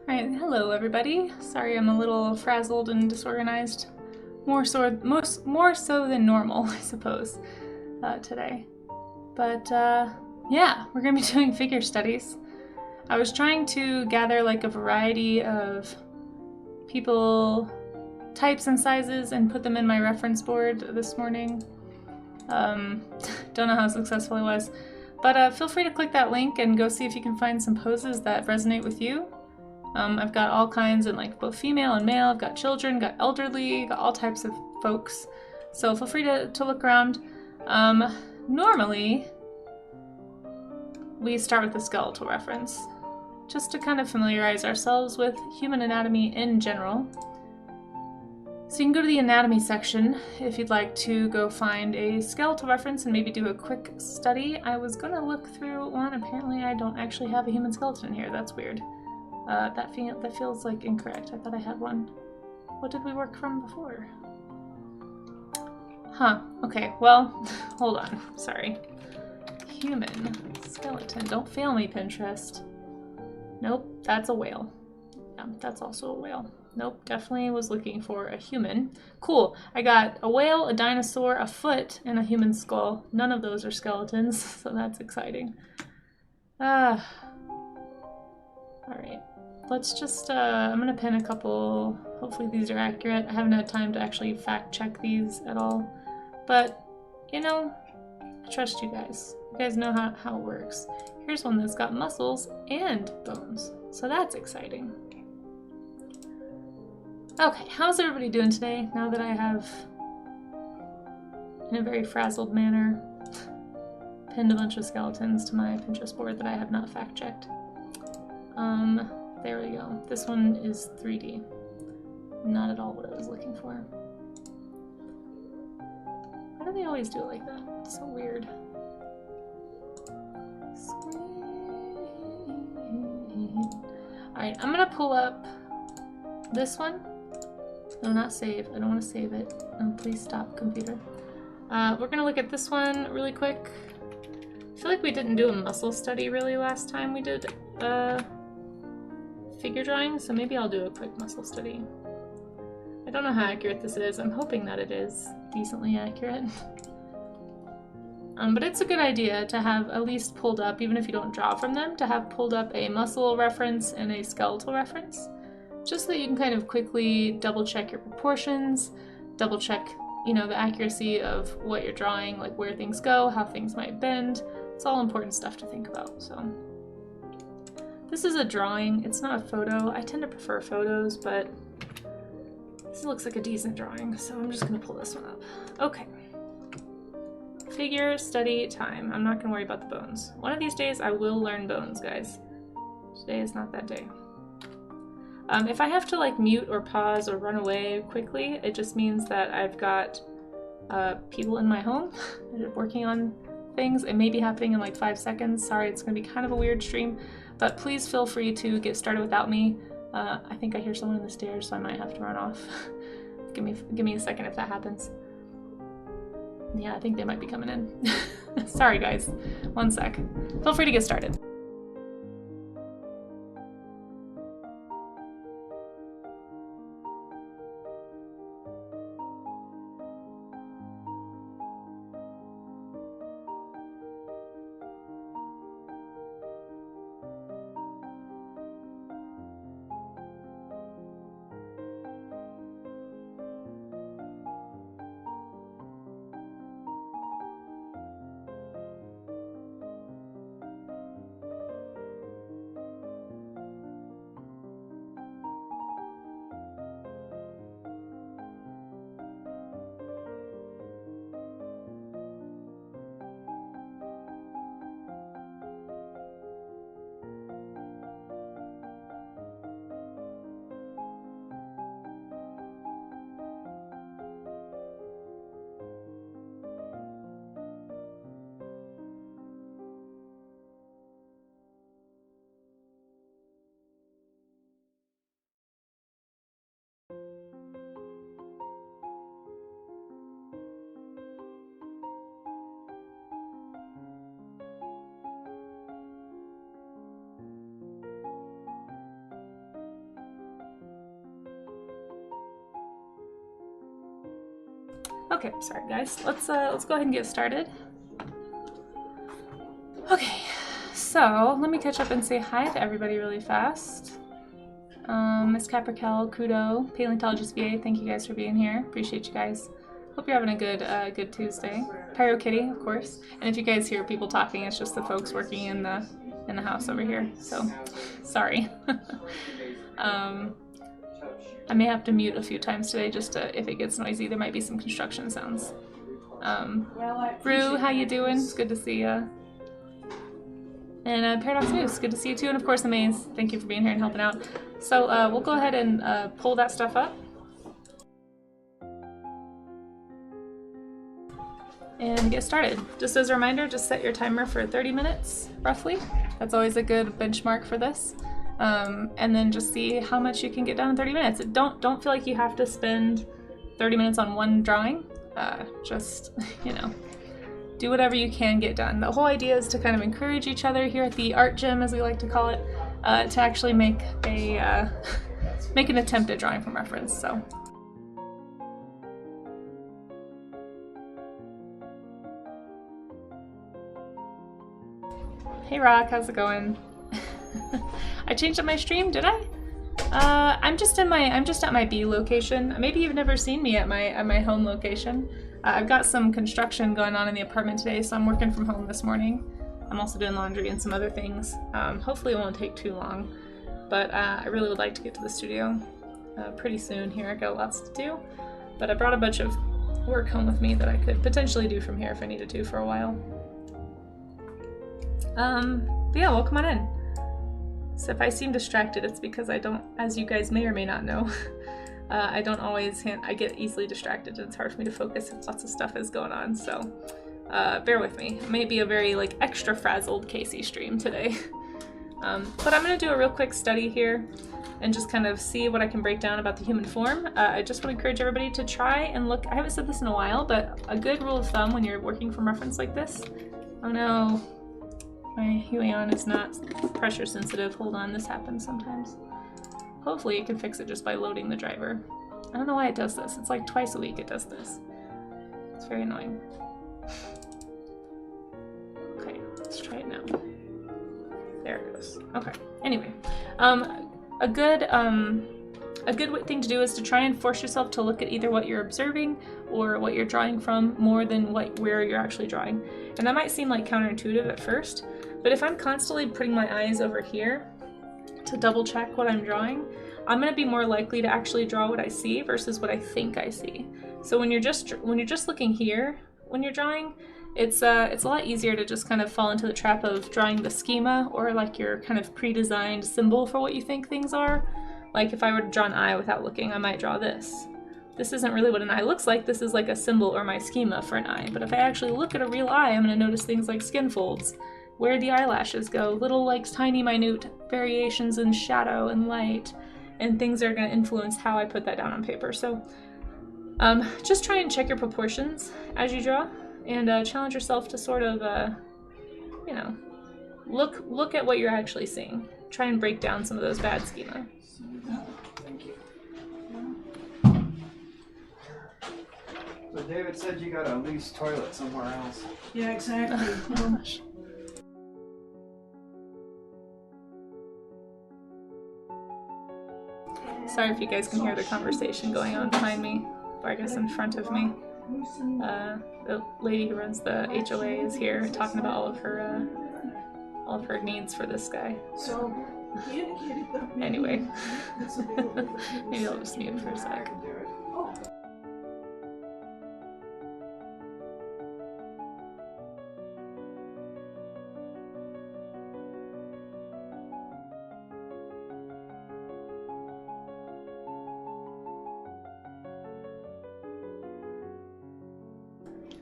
Alright, hello everybody. Sorry I'm a little frazzled and disorganized. More so than normal, I suppose, today. But yeah, we're gonna be doing figure studies. I was trying to gather like a variety of people, types and sizes and put them in my reference board this morning. Don't know how successful I was. But feel free to click that link and go see if you can find some poses that resonate with you. I've got all kinds in like both female and male. I've got children, got elderly, got all types of folks. So feel free to look around. Normally, we start with a skeletal reference, just to kind of familiarize ourselves with human anatomy in general. So you can go to the anatomy section if you'd like to go find a skeletal reference and maybe do a quick study. I was gonna look through one. Apparently I don't actually have a human skeleton here. That's weird. That feels like incorrect. I thought I had one. What did we work from before? Huh. Okay, well, hold on. Sorry. Human skeleton. Don't fail me, Pinterest. Nope, that's a whale. Yeah, that's also a whale. Nope, definitely was looking for a human. Cool. I got a whale, a dinosaur, a foot, and a human skull. None of those are skeletons, so that's exciting. Alright. Let's just, I'm gonna pin a couple. Hopefully these are accurate. I haven't had time to actually fact check these at all. But, you know, I trust you guys. You guys know how it works. Here's one that's got muscles and bones. So that's exciting. Okay, how's everybody doing today now that I have, in a very frazzled manner, pinned a bunch of skeletons to my Pinterest board that I have not fact checked? There we go. This one is 3D. Not at all what I was looking for. Why do they always do it like that? It's so weird. Alright, I'm gonna pull up this one. No, not save. I don't want to save it. No, please stop, computer. We're gonna look at this one really quick. I feel like we didn't do a muscle study really last time we did figure drawing, so maybe I'll do a quick muscle study. I don't know how accurate this is. I'm hoping that it is decently accurate. But it's a good idea to have at least pulled up, even if you don't draw from them, to have pulled up a muscle reference and a skeletal reference, just so that you can kind of quickly double check your proportions, double check, you know, the accuracy of what you're drawing, like where things go, how things might bend. It's all important stuff to think about, so. This is a drawing, it's not a photo. I tend to prefer photos, but this looks like a decent drawing, so I'm just gonna pull this one up. Okay. Figure study time. I'm not gonna worry about the bones. One of these days I will learn bones, guys. Today is not that day. If I have to like mute or pause or run away quickly, it just means that I've got people in my home working on things. It may be happening in like 5 seconds. Sorry, it's gonna be kind of a weird stream, but please feel free to get started without me. I think I hear someone in the stairs, so I might have to run off. Give me a second if that happens. Yeah, I think they might be coming in. Sorry guys, 1 sec. Feel free to get started. Okay, sorry guys. Let's go ahead and get started. Okay, so let me catch up and say hi to everybody really fast. Miss Caprical, Kudo, Paleontologist VA, thank you guys for being here. Appreciate you guys. Hope you're having a good Tuesday. Pyro Kitty, of course. And if you guys hear people talking, it's just the folks working in the house over here. So, sorry. I may have to mute a few times today just to, if it gets noisy. There might be some construction sounds. Rue, how you doing? It's good to see you. And Paradox News, good to see you too. And of course, Amaze, thank you for being here and helping out. So we'll go ahead and pull that stuff up. And get started. Just as a reminder, just set your timer for 30 minutes, roughly. That's always a good benchmark for this. And then just see how much you can get done in 30 minutes. Don't feel like you have to spend 30 minutes on one drawing. Just, you know, do whatever you can get done. The whole idea is to kind of encourage each other here at the art gym, as we like to call it, to actually make a make an attempt at drawing from reference. So. Hey Rock, how's it going? I changed up my stream, did I? I'm just at my B location. Maybe you've never seen me at my home location. I've got some construction going on in the apartment today, so I'm working from home this morning. I'm also doing laundry and some other things. Hopefully it won't take too long, but I really would like to get to the studio pretty soon here. I got lots to do, but I brought a bunch of work home with me that I could potentially do from here if I needed to for a while. But yeah, welcome on in. So if I seem distracted, it's because I don't, as you guys may or may not know, I don't always, I get easily distracted and it's hard for me to focus if lots of stuff is going on, so bear with me. It may be a very like extra frazzled Casey stream today. But I'm going to do a real quick study here and just kind of see what I can break down about the human form. I just want to encourage everybody to try and look, I haven't said this in a while, but a good rule of thumb when you're working from reference like this, oh no, my Huion is not pressure sensitive. Hold on, this happens sometimes. Hopefully it can fix it just by loading the driver. I don't know why it does this. It's like twice a week it does this. It's very annoying. Okay, let's try it now. There it goes. Okay, anyway. A good thing to do is to try and force yourself to look at either what you're observing or what you're drawing from more than where you're actually drawing. And that might seem like counterintuitive at first, but if I'm constantly putting my eyes over here to double check what I'm drawing, I'm going to be more likely to actually draw what I see versus what I think I see. So when you're just looking here when you're drawing, it's a lot easier to just kind of fall into the trap of drawing the schema or like your kind of pre-designed symbol for what you think things are. Like if I were to draw an eye without looking, I might draw this. This isn't really what an eye looks like. This is like a symbol or my schema for an eye. But if I actually look at a real eye, I'm going to notice things like skin folds, where the eyelashes go, little like tiny minute variations in shadow and light, and things are going to influence how I put that down on paper. So just try and check your proportions as you draw, and challenge yourself to sort of, you know, look at what you're actually seeing. Try and break down some of those bad schema. Thank you. So David said you got a loose toilet somewhere else. Yeah, exactly. Oh gosh. Sorry if you guys can hear the conversation going on behind me, or I guess in front of me. The lady who runs the HOA is here talking about all of her needs for this guy. So, anyway, maybe I'll just mute for a sec.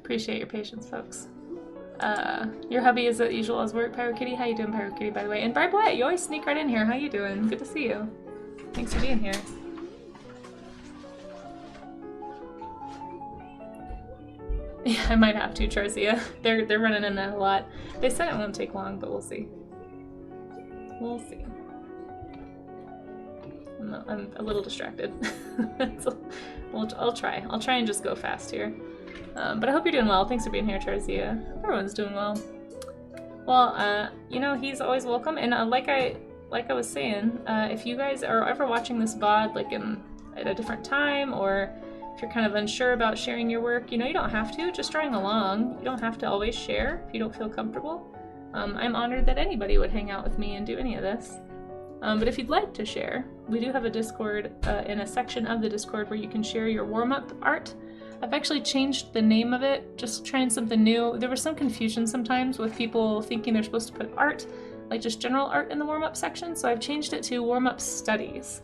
Appreciate your patience, folks. Your hubby is as usual as work, Pyro Kitty. How you doing, Pyro Kitty, by the way? And Barbette, you always sneak right in here. How you doing? Good to see you. Thanks for being here. Yeah, I might have to, Charzia. They're running in that a lot. They said it won't take long, but we'll see. We'll see. I'm a little distracted. So I'll try. I'll try and just go fast here. But I hope you're doing well. Thanks for being here, Tarzia. Everyone's doing well. Well, you know, he's always welcome, and like I was saying, if you guys are ever watching this VOD like at a different time, or if you're kind of unsure about sharing your work, you know, you don't have to, just drawing along. You don't have to always share if you don't feel comfortable. I'm honored that anybody would hang out with me and do any of this. But if you'd like to share, we do have a Discord, in a section of the Discord where you can share your warm-up art. I've actually changed the name of it, just trying something new. There was some confusion sometimes with people thinking they're supposed to put art, like just general art in the warm-up section, so I've changed it to warm-up studies.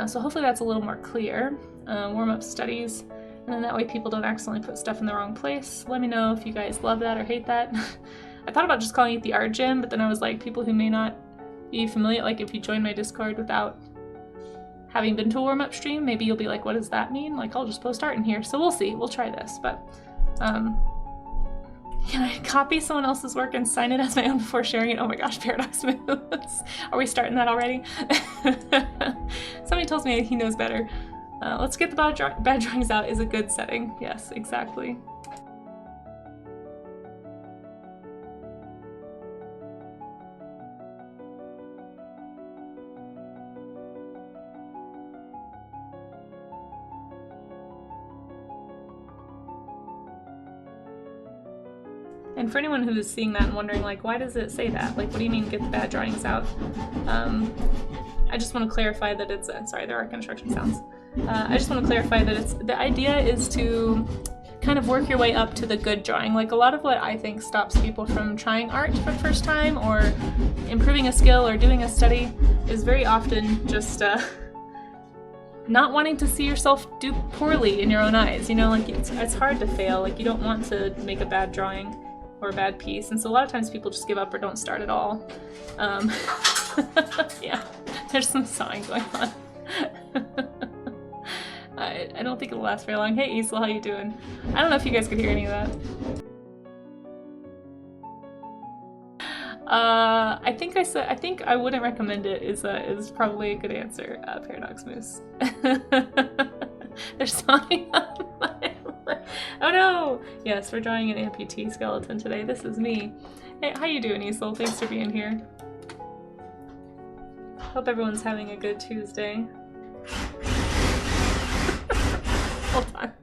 So hopefully that's a little more clear, warm-up studies, and then that way people don't accidentally put stuff in the wrong place. Let me know if you guys love that or hate that. I thought about just calling it the art gym, but then I was like, people who may not be familiar, like if you join my Discord without having been to a warm-up stream, maybe you'll be like, what does that mean? Like, I'll just post art in here. So we'll see. We'll try this. But can I copy someone else's work and sign it as my own before sharing it? Oh my gosh, Paradox Moves. Are we starting that already? Somebody tells me he knows better. Let's get the bad drawings out is a good setting. Yes, exactly. And for anyone who is seeing that and wondering, like, why does it say that? Like, what do you mean get the bad drawings out? I just want to clarify that it's, sorry, there are construction sounds. I just want to clarify that the idea is to kind of work your way up to the good drawing. Like, a lot of what I think stops people from trying art for the first time or improving a skill or doing a study is very often just not wanting to see yourself do poorly in your own eyes. You know, like, it's hard to fail. Like, you don't want to make a bad drawing or a bad piece, and so a lot of times people just give up or don't start at all. Yeah, there's some sawing going on. I don't think it'll last very long. Hey Isla, how you doing? I don't know if you guys could hear any of that. I think I wouldn't recommend it is probably a good answer, Paradox Moose. They're sawing up my... Oh no! Yes, we're drawing an amputee skeleton today. This is me. Hey, how you doing, Isol? Thanks for being here. Hope everyone's having a good Tuesday. Hold on.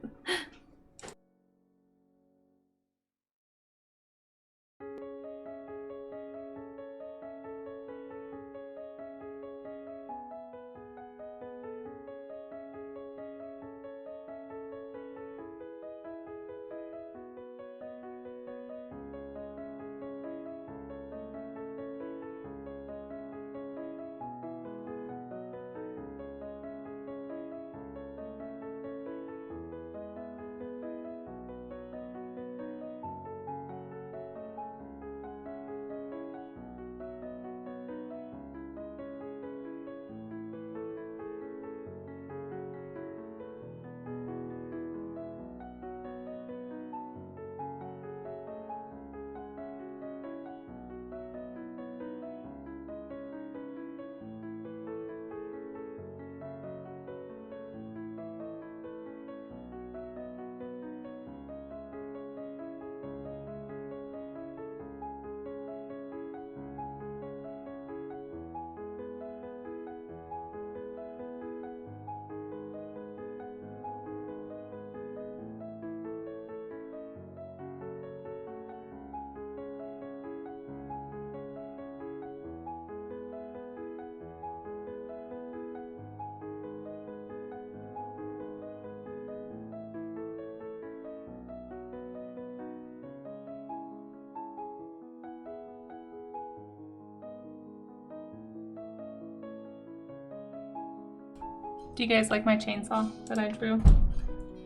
Do you guys like my chainsaw that I drew?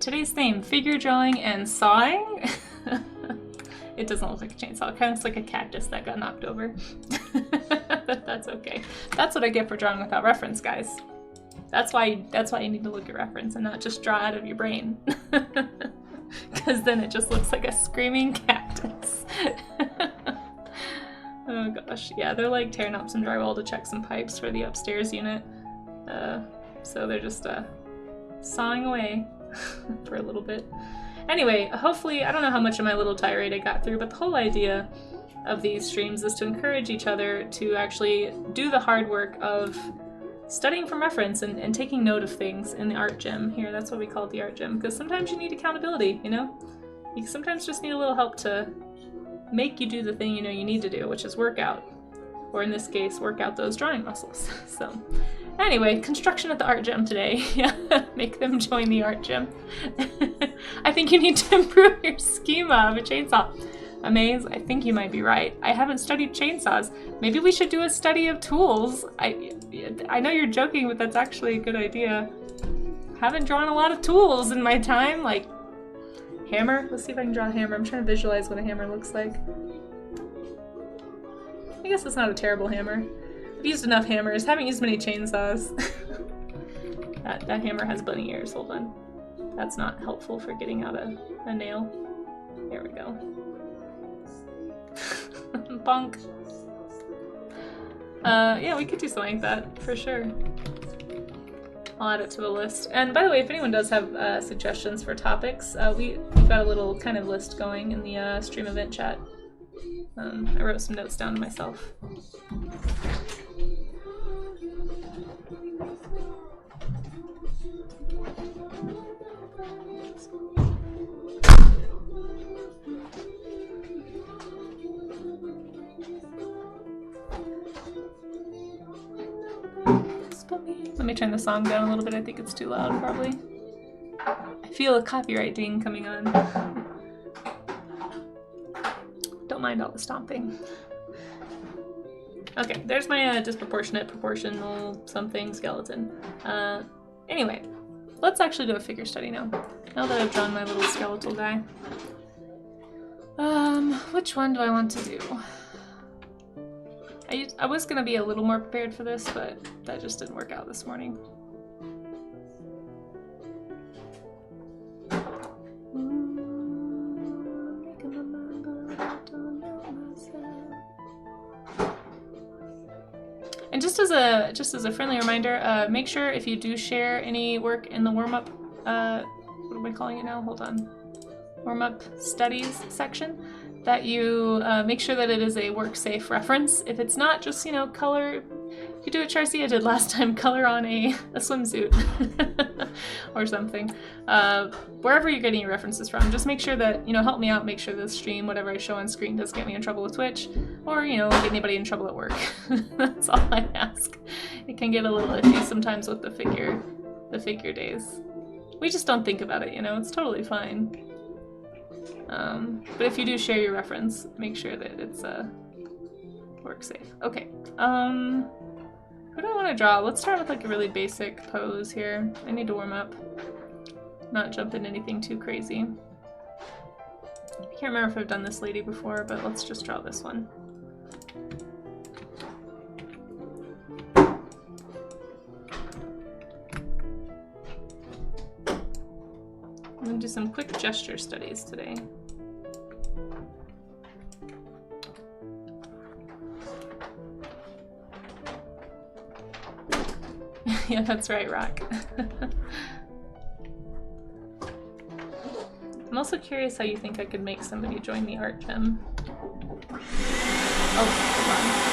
Today's theme, figure drawing and sawing. It doesn't look like a chainsaw, it kind of looks like a cactus that got knocked over. But that's okay. That's what I get for drawing without reference, guys. That's why you need to look at reference and not just draw out of your brain. Because then it just looks like a screaming cactus. Oh gosh, yeah, they're like tearing up some drywall to check some pipes for the upstairs unit. So they're just sawing away for a little bit. Anyway, hopefully, I don't know how much of my little tirade I got through, but the whole idea of these streams is to encourage each other to actually do the hard work of studying from reference and taking note of things in the art gym. Here, that's what we call it, the art gym, because sometimes you need accountability, you know? You sometimes just need a little help to make you do the thing you know you need to do, which is work out. Or in this case, work out those drawing muscles. So, anyway, construction at the art gym today. Yeah, make them join the art gym. I think you need to improve your schema of a chainsaw. Amaze, I think you might be right. I haven't studied chainsaws. Maybe we should do a study of tools. I know you're joking, but that's actually a good idea. Haven't drawn a lot of tools in my time, like hammer. Let's see if I can draw a hammer. I'm trying to visualize what a hammer looks like. I guess it's not a terrible hammer. I've used enough hammers. Haven't used many chainsaws. that hammer has bunny ears. Hold on. That's not helpful for getting out a nail. There we go. Bonk. Yeah, we could do something like that, for sure. I'll add it to the list. And by the way, if anyone does have suggestions for topics, we've got a little kind of list going in the stream event chat. I wrote some notes down to myself. Let me turn the song down a little bit. I think it's too loud, probably. I feel a copyright ding coming on. Don't mind all the stomping. Okay, there's my disproportionate proportional something skeleton. Anyway, let's actually do a figure study now. Now that I've drawn my little skeletal guy. Which one do I want to do? I was gonna be a little more prepared for this, but that just didn't work out this morning. And just as a friendly reminder, make sure if you do share any work in the warm-up, what am I calling it now? Hold on. Warm-up studies section, that you make sure that it is a work-safe reference. If it's not, just, you know, color, you could do what Charcia did last time, color on a swimsuit or something. Wherever you're getting your references from, just make sure that, you know, help me out, make sure this stream, whatever I show on screen, doesn't get me in trouble with Twitch, or, you know, get anybody in trouble at work. That's all I ask. It can get a little iffy sometimes with the figure days. We just don't think about it, you know, it's totally fine. But if you do share your reference, make sure that it's work safe. Okay. Who do I want to draw? Let's start with like a really basic pose here. I need to warm up. Not jump into anything too crazy. I can't remember if I've done this lady before, but let's just draw this one. I'm gonna do some quick gesture studies today. Yeah, that's right, Rock. I'm also curious how you think I could make somebody join the art gym. Oh, hold on.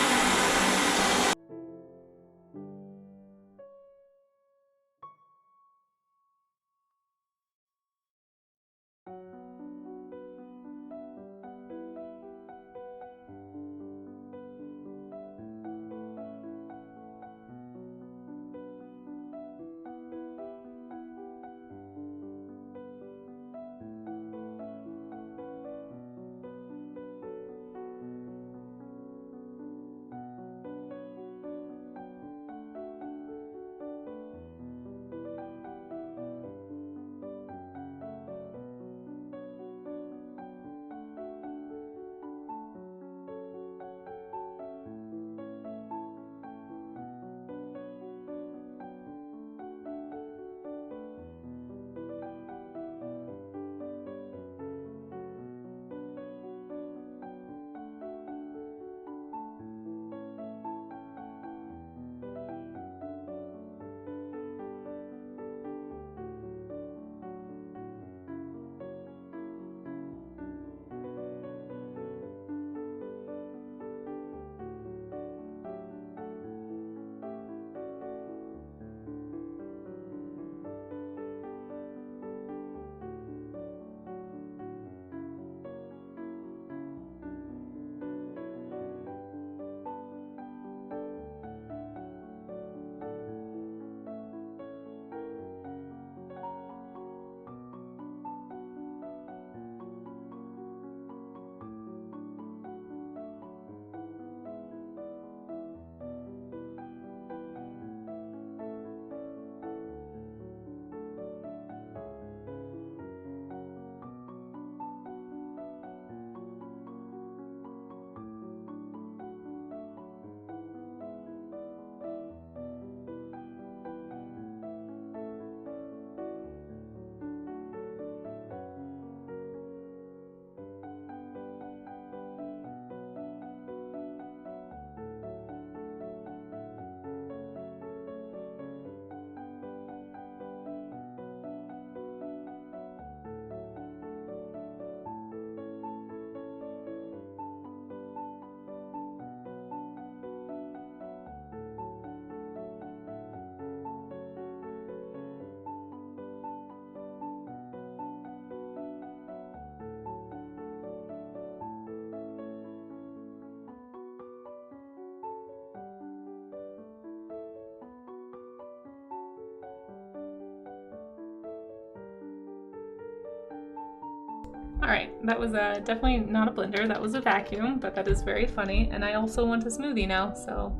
Alright, that was definitely not a blender, that was a vacuum, but that is very funny. And I also want a smoothie now, so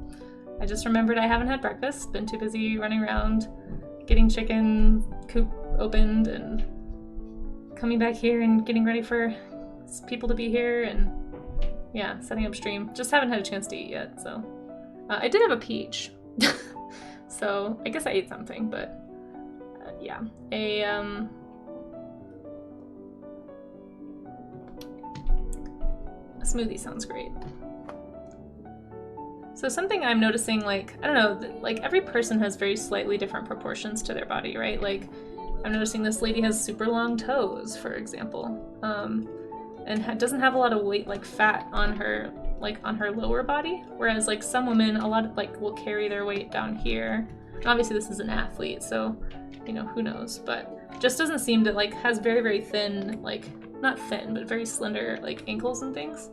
I just remembered I haven't had breakfast, been too busy running around, getting chicken coop opened, and coming back here and getting ready for people to be here, and yeah, setting up stream. Just haven't had a chance to eat yet, so. I did have a peach, so I guess I ate something, but yeah. A smoothie sounds great. So something I'm noticing, like, I don't know, like every person has very slightly different proportions to their body, right? Like, I'm noticing this lady has super long toes, for example, and doesn't have a lot of weight, like fat on her, like on her lower body, whereas like some women, a lot of like will carry their weight down here. And obviously this is an athlete, so you know, who knows, but just doesn't seem to, like, has very, very thin, like, not thin, but very slender, like, ankles and things.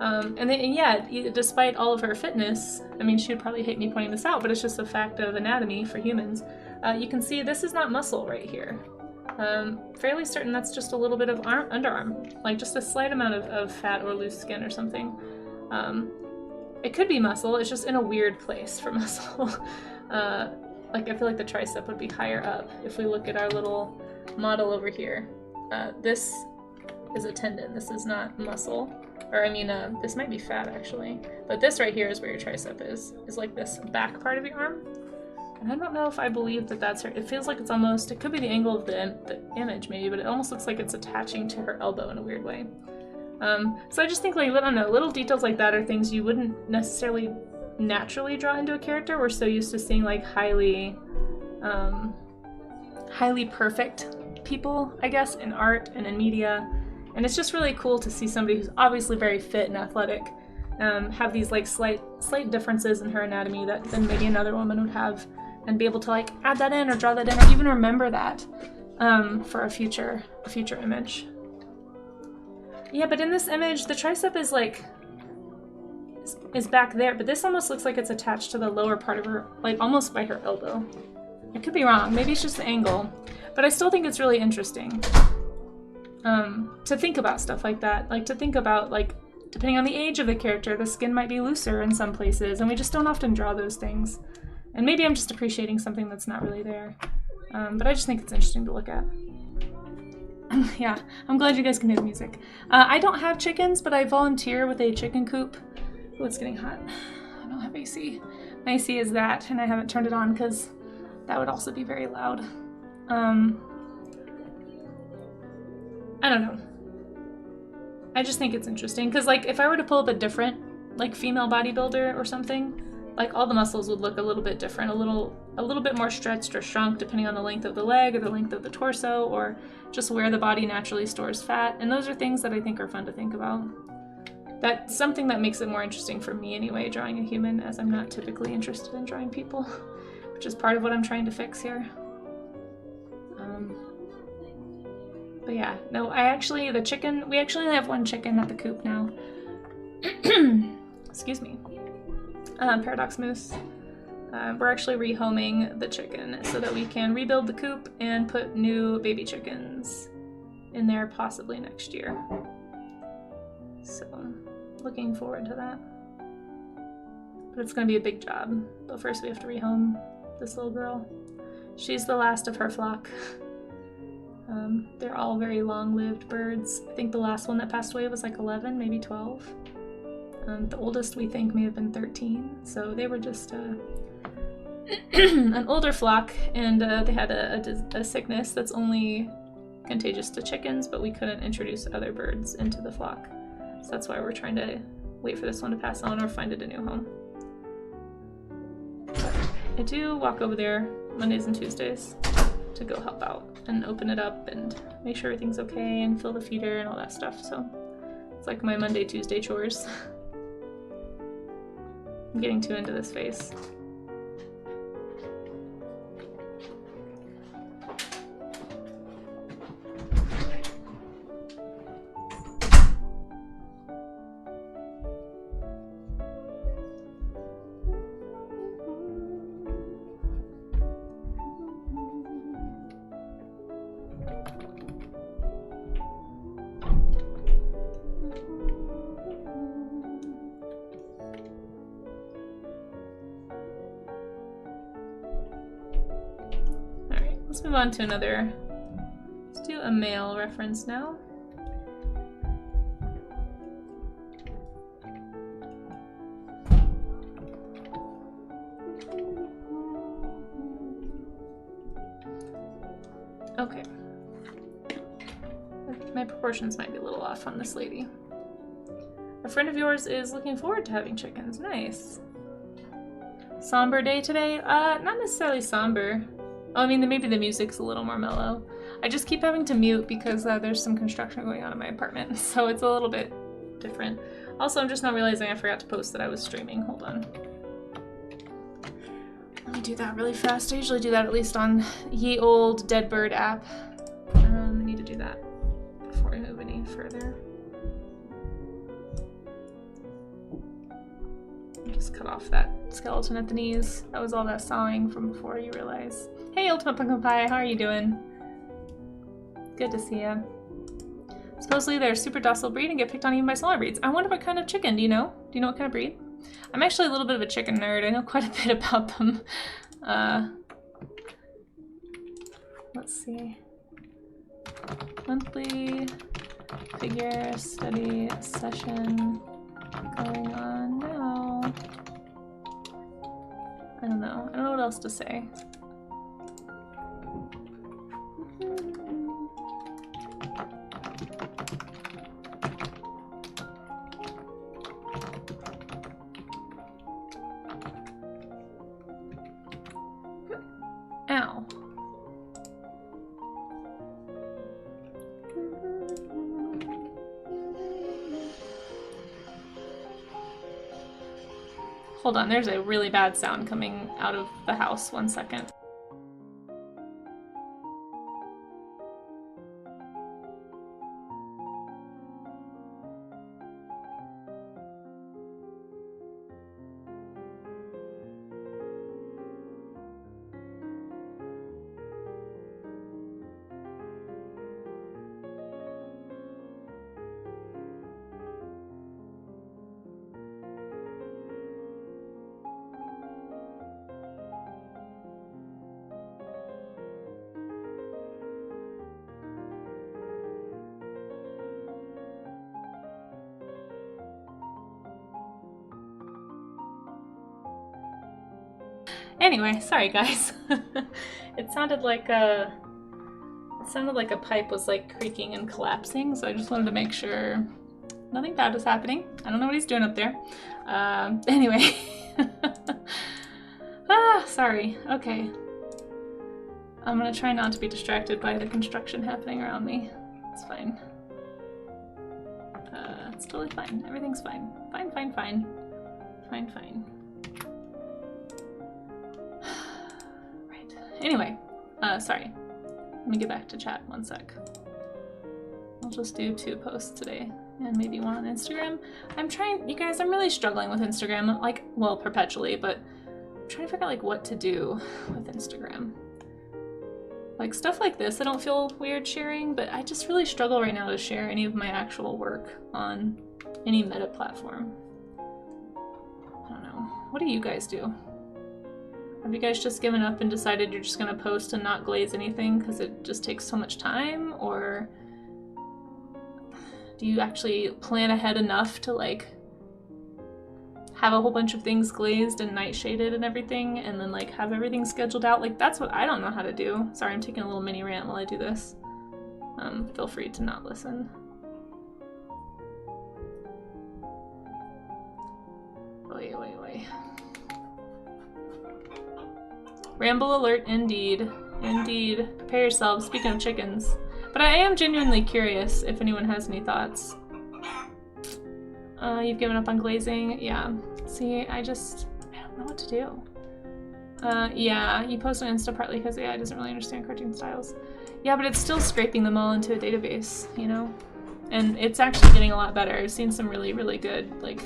And yeah, despite all of her fitness, I mean, she would probably hate me pointing this out, but it's just a fact of anatomy for humans. You can see this is not muscle right here. Fairly certain that's just a little bit of underarm, like just a slight amount of fat or loose skin or something. It could be muscle, it's just in a weird place for muscle. Like, I feel like the tricep would be higher up. If we look at our little model over here, this is a tendon, this is not muscle. Or, I mean, this might be fat, actually. But this right here is where your tricep is like this back part of your arm. And I don't know if I believe that that's her. It feels like it's almost, it could be the angle of the image, maybe, but it almost looks like it's attaching to her elbow in a weird way. So I just think, like, I don't know, little details like that are things you wouldn't necessarily naturally draw into a character. We're so used to seeing, like, highly perfect people, I guess, in art and in media. And it's just really cool to see somebody who's obviously very fit and athletic have these, like, slight differences in her anatomy that then maybe another woman would have, and be able to, like, add that in or draw that in or even remember that for a future image. Yeah, but in this image, the tricep is, like, is back there, but this almost looks like it's attached to the lower part of her, like, almost by her elbow. I could be wrong, maybe it's just the angle, but I still think it's really interesting to think about stuff like that, like to think about, like, depending on the age of the character, the skin might be looser in some places, and we just don't often draw those things. And maybe I'm just appreciating something that's not really there, but I just think it's interesting to look at. Yeah, I'm glad you guys can hear the music. I don't have chickens, but I volunteer with a chicken coop. Oh, it's getting hot. I don't have AC. My AC is that, and I haven't turned it on because that would also be very loud. I don't know. I just think it's interesting because, like, if I were to pull up a different, like, female bodybuilder or something, like, all the muscles would look a little bit different, a little bit more stretched or shrunk depending on the length of the leg or the length of the torso or just where the body naturally stores fat. And those are things that I think are fun to think about. That's something that makes it more interesting for me anyway, drawing a human, as I'm not typically interested in drawing people, which is part of what I'm trying to fix here. But yeah, no, we actually only have one chicken at the coop now. Excuse me. Paradox Moose. We're actually rehoming the chicken so that we can rebuild the coop and put new baby chickens in there possibly next year. So, looking forward to that. But it's going to be a big job. But first we have to rehome this little girl. She's the last of her flock. They're all very long-lived birds. I think the last one that passed away was like 11, maybe 12. The oldest we think may have been 13. So they were just an older flock, and they had a sickness that's only contagious to chickens, but we couldn't introduce other birds into the flock. So that's why we're trying to wait for this one to pass on or find it a new home. But I do walk over there Mondays and Tuesdays to go help out and open it up and make sure everything's okay and fill the feeder and all that stuff. So it's like my Monday, Tuesday chores. I'm getting too into this phase. let's move on to another. Let's do a male reference now. Okay. My proportions might be a little off on this lady. A friend of yours is looking forward to having chickens. Nice. Somber day today? Not necessarily somber. Oh, I mean, maybe the music's a little more mellow. I just keep having to mute because there's some construction going on in my apartment, so it's a little bit different. Also, I'm just not realizing I forgot to post that I was streaming. Hold on. Let me do that really fast. I usually do that at least on ye old Deadbird app. I need to do that before I move any further. Just cut off that skeleton at the knees. That was all that sawing from before, you realize. Hey, Ultimate Pumpkin Pie, how are you doing? Good to see ya. Supposedly they're a super docile breed and get picked on even by smaller breeds. I wonder what kind of chicken, do you know? Do you know what kind of breed? I'm actually a little bit of a chicken nerd. I know quite a bit about them. Let's see. Monthly figure study session going on now. I don't know. I don't know what else to say. Ow. Hold on, there's a really bad sound coming out of the house. 1 second. Anyway, sorry guys. It sounded like a pipe was like creaking and collapsing, so I just wanted to make sure nothing bad was happening. I don't know what he's doing up there. Anyway. Sorry. Okay. I'm gonna try not to be distracted by the construction happening around me. It's fine. It's totally fine. Everything's fine. Fine, fine, fine. Fine, fine. Anyway, sorry. Let me get back to chat 1 sec. I'll just do 2 posts today and maybe 1 on Instagram. I'm trying, you guys, I'm really struggling with Instagram, like, well, perpetually, but I'm trying to figure out, like, what to do with Instagram. Like, stuff like this I don't feel weird sharing, but I just really struggle right now to share any of my actual work on any meta platform. I don't know. What do you guys do? Have you guys just given up and decided you're just gonna post and not glaze anything because it just takes so much time? Or do you actually plan ahead enough to like have a whole bunch of things glazed and night shaded and everything and then like have everything scheduled out? Like that's what I don't know how to do. Sorry, I'm taking a little mini rant while I do this. Feel free to not listen. Wait. Ramble alert, indeed. Indeed. Prepare yourselves. Speaking of chickens. But I am genuinely curious if anyone has any thoughts. You've given up on glazing? Yeah. See, I don't know what to do. Yeah, you post on Insta partly because AI doesn't really understand cartoon styles. Yeah, but it's still scraping them all into a database, you know? And it's actually getting a lot better. I've seen some really, really good, like,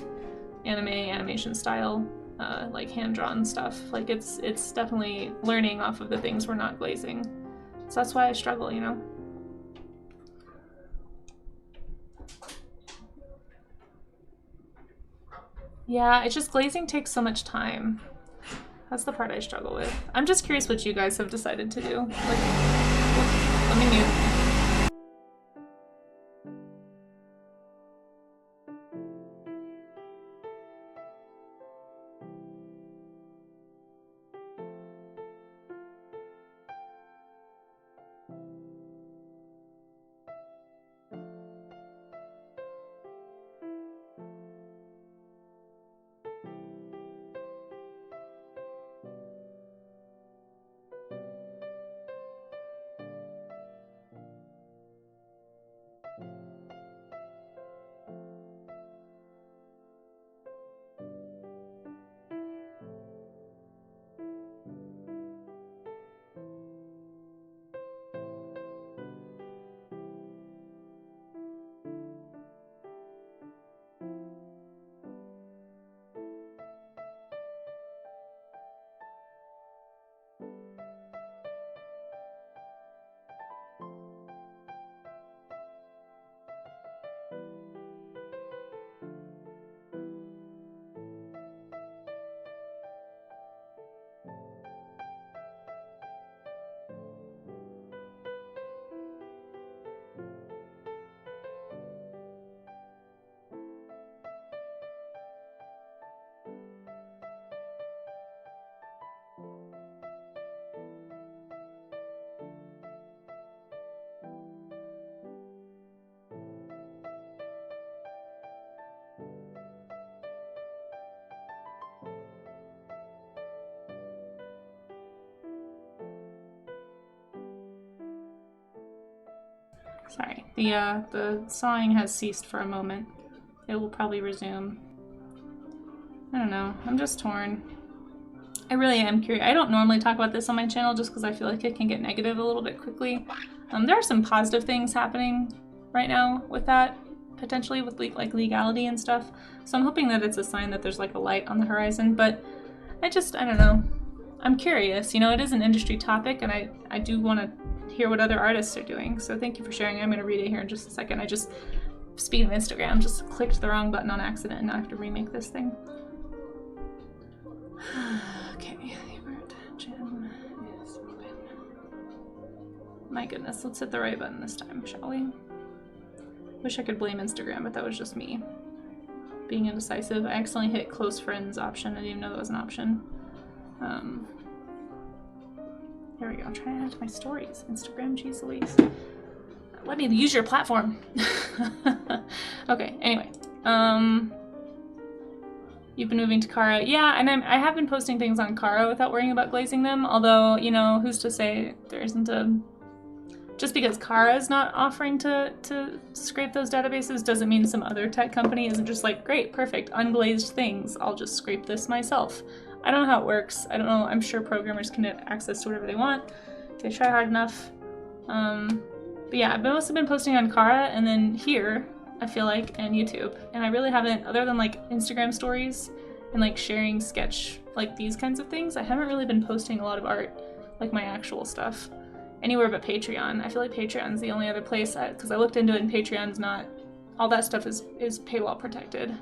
animation style like hand-drawn stuff. Like it's definitely learning off of the things we're not glazing. So that's why I struggle, you know? Yeah, it's just glazing takes so much time. That's the part I struggle with. I'm just curious what you guys have decided to do. Like, let me mute. Sorry, the sawing has ceased for a moment. It will probably resume. I don't know, I'm just torn. I really am curious. I don't normally talk about this on my channel just because I feel like it can get negative a little bit quickly. There are some positive things happening right now with that, potentially with like legality and stuff. So I'm hoping that it's a sign that there's like a light on the horizon, but I don't know. I'm curious, you know, it is an industry topic and I do want to hear what other artists are doing. So thank you for sharing. I'm going to read it here in just a second. I just, speaking of Instagram, just clicked the wrong button on accident and now I have to remake this thing. Okay, gym is open. My goodness, let's hit the right button this time, shall we? Wish I could blame Instagram, but that was just me being indecisive. I accidentally hit close friends option. I didn't even know that was an option. There we go. I'm trying to add to my stories. Instagram, geez Louise. Let me use your platform. Okay, anyway. You've been moving to Kara. Yeah, and I have been posting things on Kara without worrying about glazing them, although, you know, who's to say there isn't a... Just because Kara is not offering to scrape those databases doesn't mean some other tech company isn't just like, great, perfect, unglazed things. I'll just scrape this myself. I don't know how it works. I don't know. I'm sure programmers can get access to whatever they want. They try hard enough. But yeah, I've mostly been posting on Kara and then here, I feel like, and YouTube. And I really haven't, other than like Instagram stories and like sharing sketch, like these kinds of things, I haven't really been posting a lot of art, like my actual stuff, anywhere but Patreon. I feel like Patreon's the only other place, because I looked into it and Patreon's not, all that stuff is paywall protected.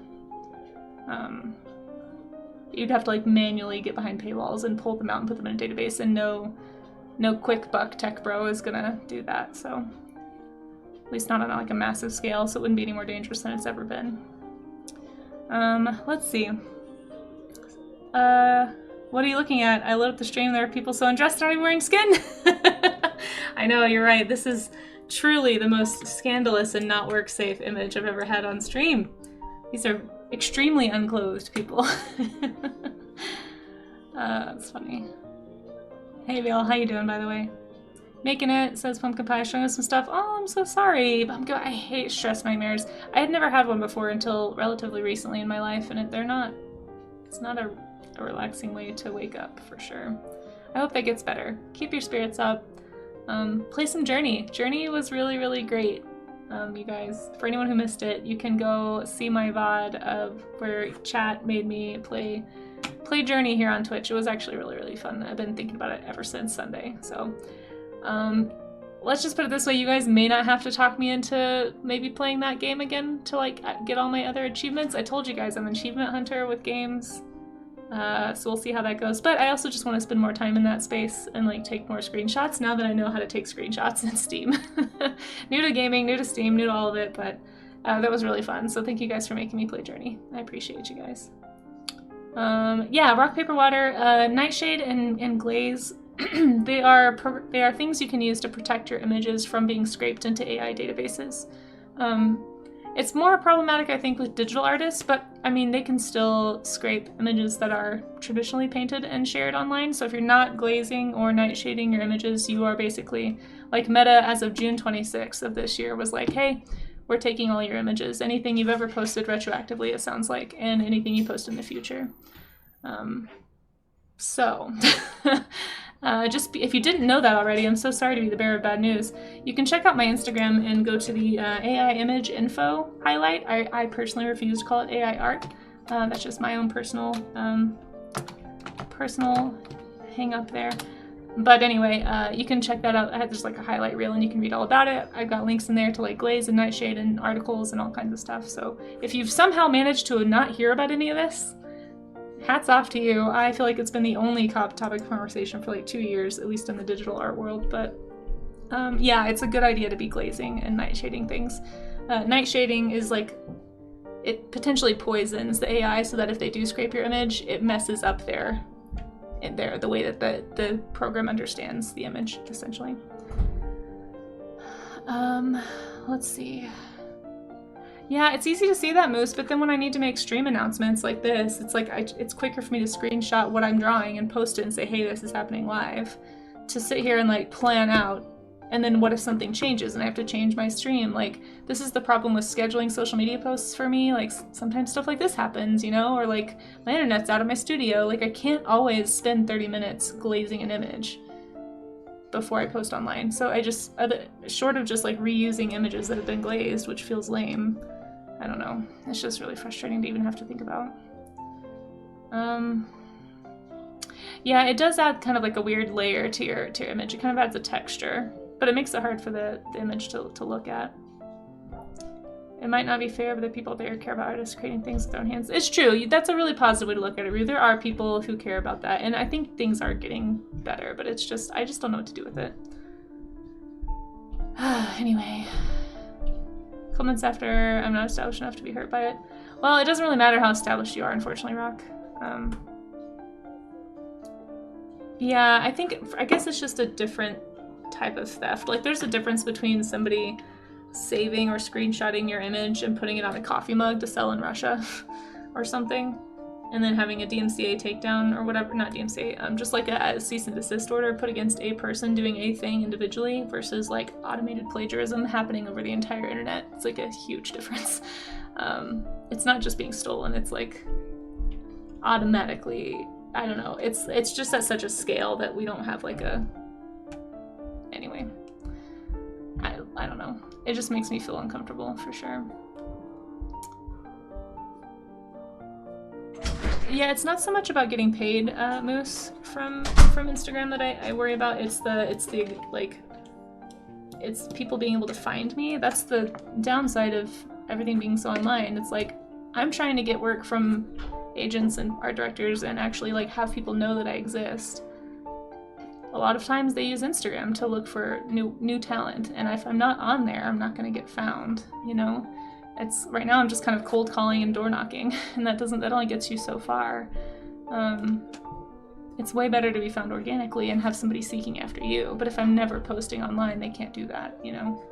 You'd have to like manually get behind paywalls and pull them out and put them in a database, and no quick buck tech bro is gonna do that, so. At least not on like a massive scale, so it wouldn't be any more dangerous than it's ever been. Let's see. What are you looking at? I lit up the stream, there are people so undressed not even wearing skin. I know, you're right. This is truly the most scandalous and not work safe image I've ever had on stream. These are extremely unclothed people. That's funny. Hey Vale, how you doing by the way? Making it, says Pumpkin Pie, showing us some stuff. Oh, I'm so sorry. Pumpkin, I hate stress nightmares. I had never had one before until relatively recently in my life, and it's not a relaxing way to wake up, for sure. I hope that gets better. Keep your spirits up. Play some Journey. Journey was really, really great. You guys, for anyone who missed it, you can go see my VOD of where chat made me play Journey here on Twitch. It was actually really, really fun. I've been thinking about it ever since Sunday, so. Let's just put it this way, you guys may not have to talk me into maybe playing that game again to like get all my other achievements. I told you guys I'm an achievement hunter with games. So we'll see how that goes. But I also just want to spend more time in that space and like take more screenshots now that I know how to take screenshots in Steam. New to gaming, new to Steam, new to all of it, but that was really fun. So thank you guys for making me play Journey. I appreciate you guys. Yeah, rock, paper, water, nightshade and glaze. They are things you can use to protect your images from being scraped into AI databases. It's more problematic, I think, with digital artists, but I mean, they can still scrape images that are traditionally painted and shared online. So if you're not glazing or nightshading your images, you are basically, like Meta as of June 26th of this year was like, hey, we're taking all your images, anything you've ever posted retroactively, it sounds like, and anything you post in the future. Just if you didn't know that already, I'm so sorry to be the bearer of bad news. You can check out my Instagram and go to the AI image info highlight. I personally refuse to call it AI art. That's just my own personal hang up there. But anyway, you can check that out. There's like a highlight reel and you can read all about it. I've got links in there to like glaze and nightshade and articles and all kinds of stuff. So if you've somehow managed to not hear about any of this, hats off to you. I feel like it's been the only topic of conversation for like 2 years, at least in the digital art world. But yeah, it's a good idea to be glazing and nightshading things. Nightshading is like, it potentially poisons the AI so that if they do scrape your image, it messes up the way that the program understands the image, essentially. Let's see. Yeah, it's easy to see that, Moose, but then when I need to make stream announcements like this, it's like it's quicker for me to screenshot what I'm drawing and post it and say, hey, this is happening live, to sit here and like plan out, and then what if something changes and I have to change my stream? Like, this is the problem with scheduling social media posts for me. Like, sometimes stuff like this happens, you know, or like my internet's out of my studio. Like, I can't always spend 30 minutes glazing an image before I post online. So I just, short of just like reusing images that have been glazed, which feels lame, I don't know. It's just really frustrating to even have to think about. Yeah, it does add kind of like a weird layer to your image. It kind of adds a texture, but it makes it hard for the image to look at. It might not be fair, but the people there care about artists creating things with their own hands. It's true. That's a really positive way to look at it. There are people who care about that, and I think things are getting better, but it's just, I just don't know what to do with it. Anyway. Comments after I'm not established enough to be hurt by it. Well, it doesn't really matter how established you are, unfortunately, Rock. Yeah, I guess it's just a different type of theft. Like, there's a difference between somebody saving or screenshotting your image and putting it on a coffee mug to sell in Russia or something, and then having a DMCA takedown or whatever, not DMCA, just like a cease and desist order put against a person doing a thing individually versus like automated plagiarism happening over the entire internet. It's like a huge difference. It's not just being stolen, it's like automatically, I don't know, it's just at such a scale that we don't have like a, anyway, I don't know. It just makes me feel uncomfortable for sure. Yeah, it's not so much about getting paid, Moose, from Instagram that I worry about. It's people being able to find me. That's the downside of everything being so online. It's like, I'm trying to get work from agents and art directors and actually like have people know that I exist. A lot of times they use Instagram to look for new talent, and if I'm not on there, I'm not gonna get found, you know? It's right now I'm just kind of cold calling and door knocking, and that only gets you so far. It's way better to be found organically and have somebody seeking after you. But if I'm never posting online, they can't do that, you know?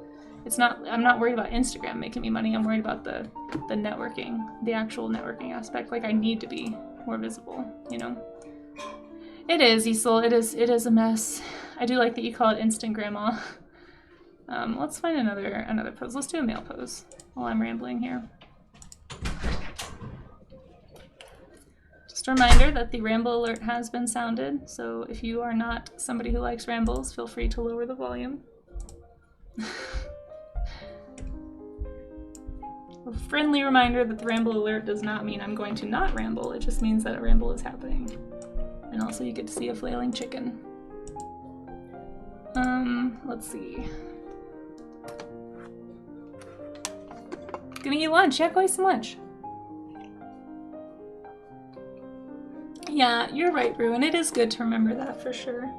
I'm not worried about Instagram making me money. I'm worried about the networking, the actual networking aspect. Like, I need to be more visible, you know? It is, Isel. It is a mess. I do like that you call it instant grandma. Let's find another pose. Let's do a male pose while I'm rambling here. Just a reminder that the ramble alert has been sounded, so if you are not somebody who likes rambles, feel free to lower the volume. A friendly reminder that the ramble alert does not mean I'm going to not ramble, it just means that a ramble is happening. And also you get to see a flailing chicken. Let's see. Gonna eat lunch. Yeah, go eat some lunch. Yeah, you're right, Brew, and it is good to remember that for sure.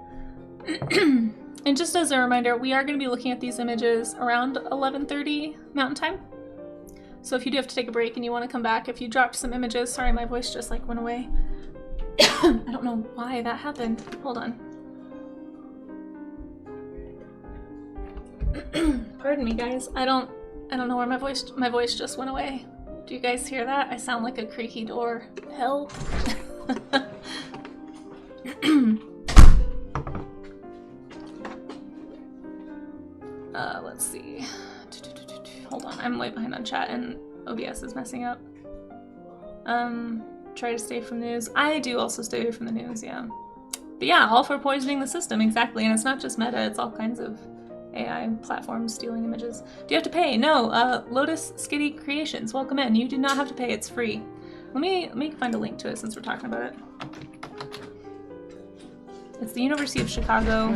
And just as a reminder, we are going to be looking at these images around 11:30 Mountain Time. So if you do have to take a break and you want to come back, if you dropped some images, sorry, my voice just like went away. I don't know why that happened. Hold on. Pardon me, guys. I don't know where my voice just went away. Do you guys hear that? I sound like a creaky door. Hell. Let's see. Hold on, I'm way behind on chat and OBS is messing up. Try to stay from news. I do also stay away from the news, yeah. But yeah, all for poisoning the system, exactly. And it's not just Meta, it's all kinds of AI platforms stealing images. Do you have to pay? No. Lotus Skitty Creations, welcome in. You do not have to pay, it's free. Let me find a link to it since we're talking about it. It's the University of Chicago.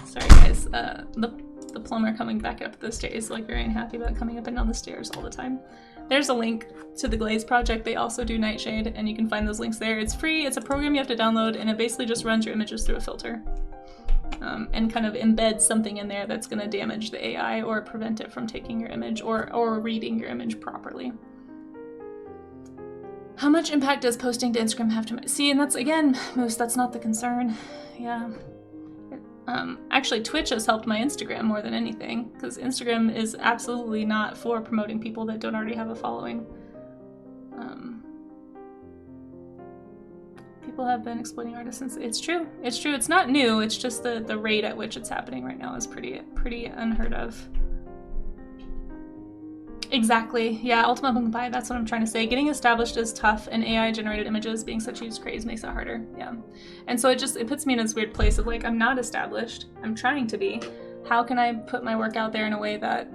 Sorry guys, the plumber coming back up the stairs, like very unhappy about coming up and down the stairs all the time. There's a link to the Glaze project. They also do Nightshade, and you can find those links there. It's free, it's a program you have to download, and it basically just runs your images through a filter. And kind of embeds something in there that's going to damage the AI or prevent it from taking your image or reading your image properly. How much impact does posting to Instagram have to make? See, and that's, again, Moose, that's not the concern. Yeah. Actually, Twitch has helped my Instagram more than anything, because Instagram is absolutely not for promoting people that don't already have a following. People have been exploiting artists since. It's true. It's true. It's not new. It's just the rate at which it's happening right now is pretty unheard of. Exactly. Yeah, Ultima Bunkai, that's what I'm trying to say. Getting established is tough, and AI-generated images being such a huge craze makes it harder. Yeah. And so it puts me in this weird place of like, I'm not established. I'm trying to be. How can I put my work out there in a way that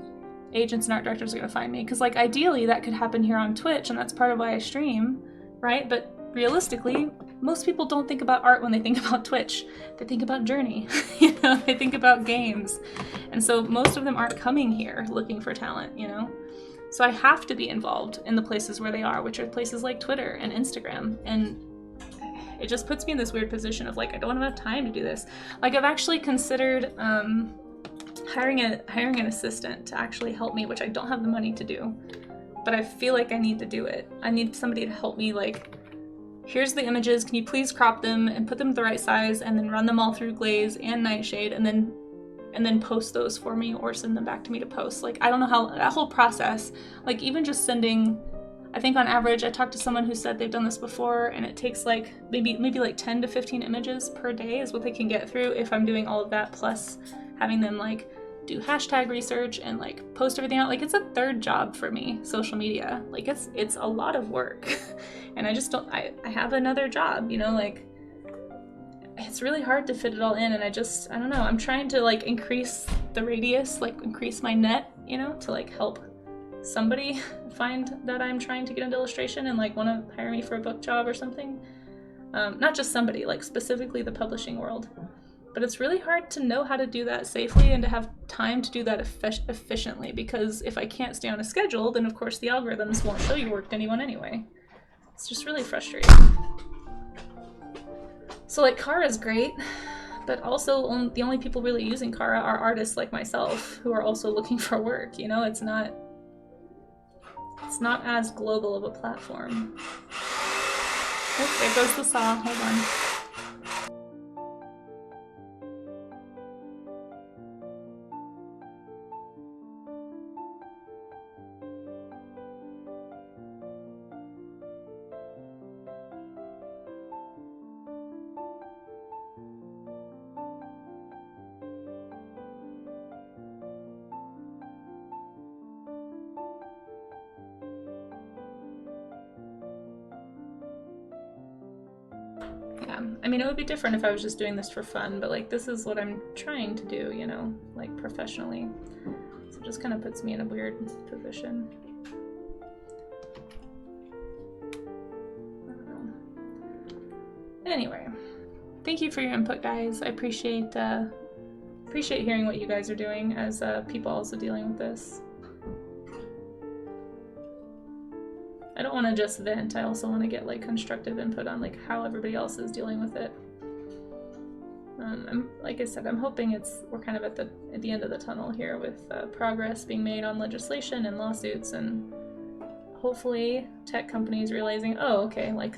agents and art directors are going to find me? Because like ideally that could happen here on Twitch, and that's part of why I stream, right? But realistically, most people don't think about art when they think about Twitch. They think about Journey. You know, they think about games. And so most of them aren't coming here looking for talent, you know? So I have to be involved in the places where they are, which are places like Twitter and Instagram. And it just puts me in this weird position of like, I don't have time to do this. Like I've actually considered hiring an assistant to actually help me, which I don't have the money to do, but I feel like I need to do it. I need somebody to help me, like, here's the images, can you please crop them and put them the right size and then run them all through Glaze and Nightshade and then post those for me or send them back to me to post. Like, I don't know how, that whole process, like even just sending, I think on average, I talked to someone who said they've done this before and it takes like maybe like 10 to 15 images per day is what they can get through if I'm doing all of that, plus having them like do hashtag research and like post everything out. Like it's a third job for me, social media. Like it's a lot of work and I just don't, I have another job, you know, like it's really hard to fit it all in, and I don't know, I'm trying to like increase the radius, like increase my net, you know, to like help somebody find that I'm trying to get into illustration and like want to hire me for a book job or something. Not just somebody, like specifically the publishing world. But it's really hard to know how to do that safely and to have time to do that efficiently, because if I can't stay on a schedule, then of course the algorithms won't show your work to anyone anyway. It's just really frustrating. So like Kara's great, but also the only people really using Kara are artists like myself who are also looking for work, you know? It's not as global of a platform. Oh, there goes the saw, hold on. I mean, it would be different if I was just doing this for fun, but like this is what I'm trying to do, you know, like professionally. So it just kind of puts me in a weird position. I don't know. Anyway, thank you for your input, guys. I appreciate hearing what you guys are doing as people also dealing with this. I don't want to just vent. I also want to get like constructive input on like how everybody else is dealing with it. Like I said, I'm hoping we're kind of at the end of the tunnel here with progress being made on legislation and lawsuits, and hopefully tech companies realizing, oh, okay, like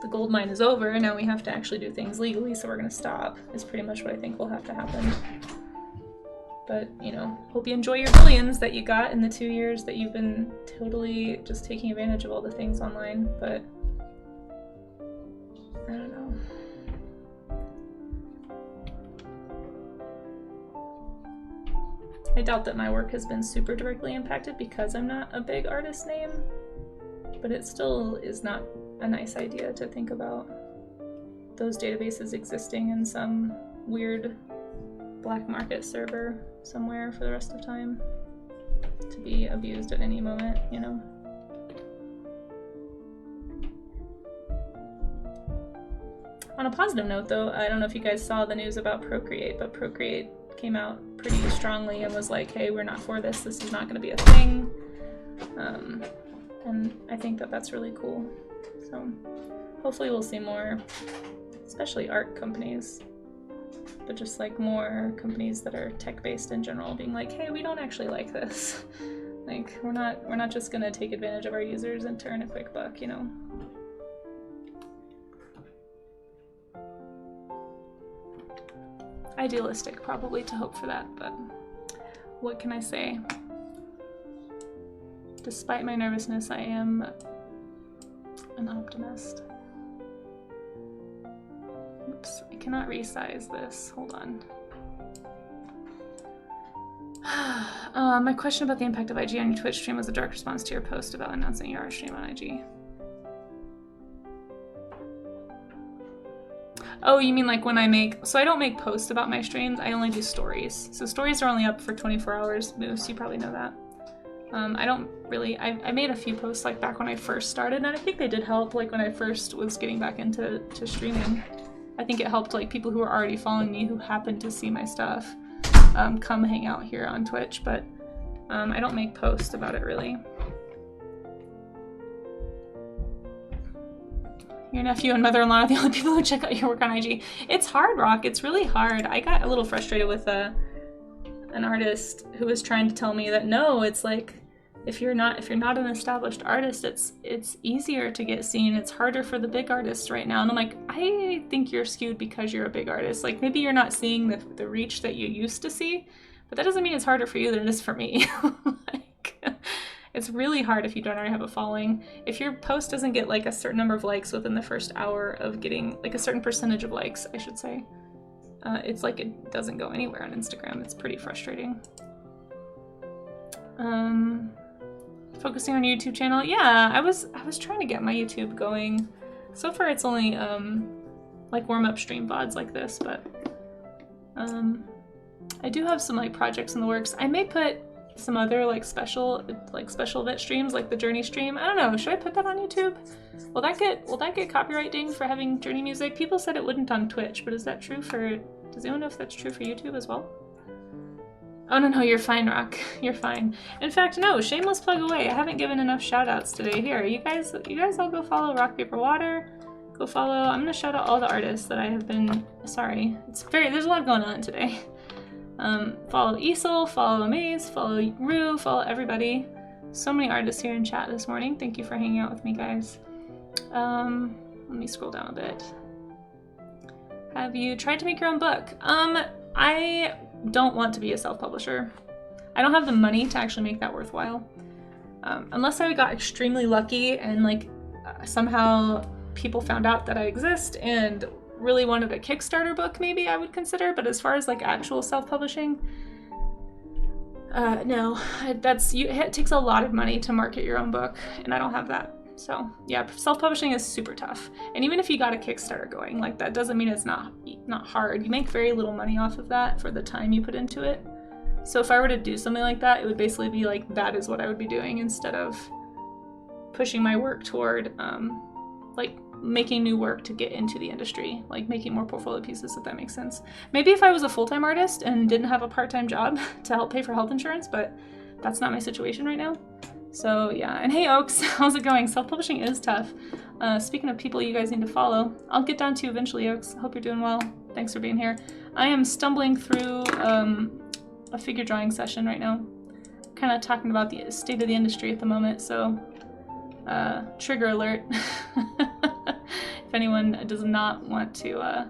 the gold mine is over, now we have to actually do things legally, so we're going to stop, is pretty much what I think will have to happen. But, you know, hope you enjoy your billions that you got in the 2 years that you've been totally just taking advantage of all the things online, but I don't know. I doubt that my work has been super directly impacted because I'm not a big artist name, but it still is not a nice idea to think about those databases existing in some weird black market server somewhere for the rest of time to be abused at any moment, you know? On a positive note though, I don't know if you guys saw the news about Procreate, but Procreate came out pretty strongly and was like, hey, we're not for this is not going to be a thing. And I think that that's really cool. So hopefully we'll see more, especially art companies, but just like more companies that are tech-based in general being like, hey, we don't actually like this. Like, we're not just going to take advantage of our users and turn a quick buck, you know? Idealistic probably to hope for that, but what can I say? Despite my nervousness, I am an optimist. Oops, I cannot resize this. Hold on. My question about the impact of IG on your Twitch stream was a direct response to your post about announcing your art stream on IG. Oh, you mean like when I make... So I don't make posts about my streams, I only do stories. So stories are only up for 24 hours, Moose, you probably know that. I don't really... I made a few posts like back when I first started, and I think they did help like when I first was getting back into streaming. I think it helped like people who were already following me who happened to see my stuff come hang out here on Twitch, but I don't make posts about it really. Your nephew and mother-in-law are the only people who check out your work on IG. It's hard, Rock. It's really hard. I got a little frustrated with an artist who was trying to tell me that no, it's like if you're not an established artist, it's easier to get seen. It's harder for the big artists right now. And I'm like, I think you're skewed because you're a big artist. Like maybe you're not seeing the reach that you used to see, but that doesn't mean it's harder for you than it is for me. Like, it's really hard if you don't already have a following. If your post doesn't get like a certain number of likes within the first hour of getting, like a certain percentage of likes, I should say, it's like it doesn't go anywhere on Instagram. It's pretty frustrating. Focusing on your YouTube channel. Yeah, I was trying to get my YouTube going. So far it's only like warm-up stream VODs like this, but I do have some like projects in the works. I may put some other like special event streams, like the Journey stream. I don't know, should I put that on YouTube? Will that get copyright dinged for having Journey music? People said it wouldn't on Twitch, but is that true for, does anyone know if that's true for YouTube as well? Oh no, you're fine, Rock. You're fine. In fact, no, shameless plug away. I haven't given enough shout outs today. Here, you guys all go follow Rock Paper Water. Go follow, I'm gonna shout out all the artists that I have been, sorry, there's a lot going on today. Follow Easel, follow Amaze, follow Rue, follow everybody. So many artists here in chat this morning. Thank you for hanging out with me, guys. Let me scroll down a bit. Have you tried to make your own book? I don't want to be a self-publisher. I don't have the money to actually make that worthwhile. Unless I got extremely lucky and like somehow people found out that I exist and really wanted a Kickstarter book, maybe I would consider, but as far as like actual self-publishing, no, it takes a lot of money to market your own book, and I don't have that. So yeah, self-publishing is super tough. And even if you got a Kickstarter going, like that doesn't mean it's not hard. You make very little money off of that for the time you put into it. So if I were to do something like that, it would basically be like, that is what I would be doing instead of pushing my work toward like making new work to get into the industry, like making more portfolio pieces, if that makes sense. Maybe if I was a full-time artist and didn't have a part-time job to help pay for health insurance, but that's not my situation right now. So yeah, and hey Oaks, how's it going? Self-publishing is tough. Speaking of people you guys need to follow, I'll get down to you eventually, Oaks. Hope you're doing well. Thanks for being here. I am stumbling through a figure drawing session right now. Kind of talking about the state of the industry at the moment, so trigger alert. If anyone does not want to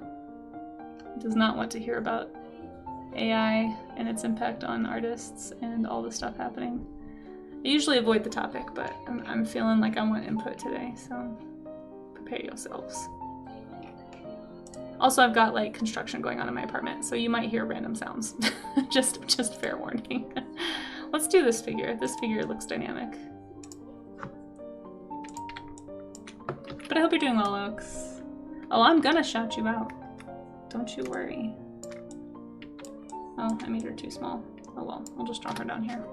hear about AI and its impact on artists and all the stuff happening. I usually avoid the topic, but I'm feeling like I want input today, so prepare yourselves. Also, I've got like construction going on in my apartment, so you might hear random sounds. just fair warning. Let's do this figure. This figure looks dynamic. But I hope you're doing well, Oaks. Oh, I'm gonna shout you out. Don't you worry. Oh, I made her too small. Oh well, I'll just drop her down here.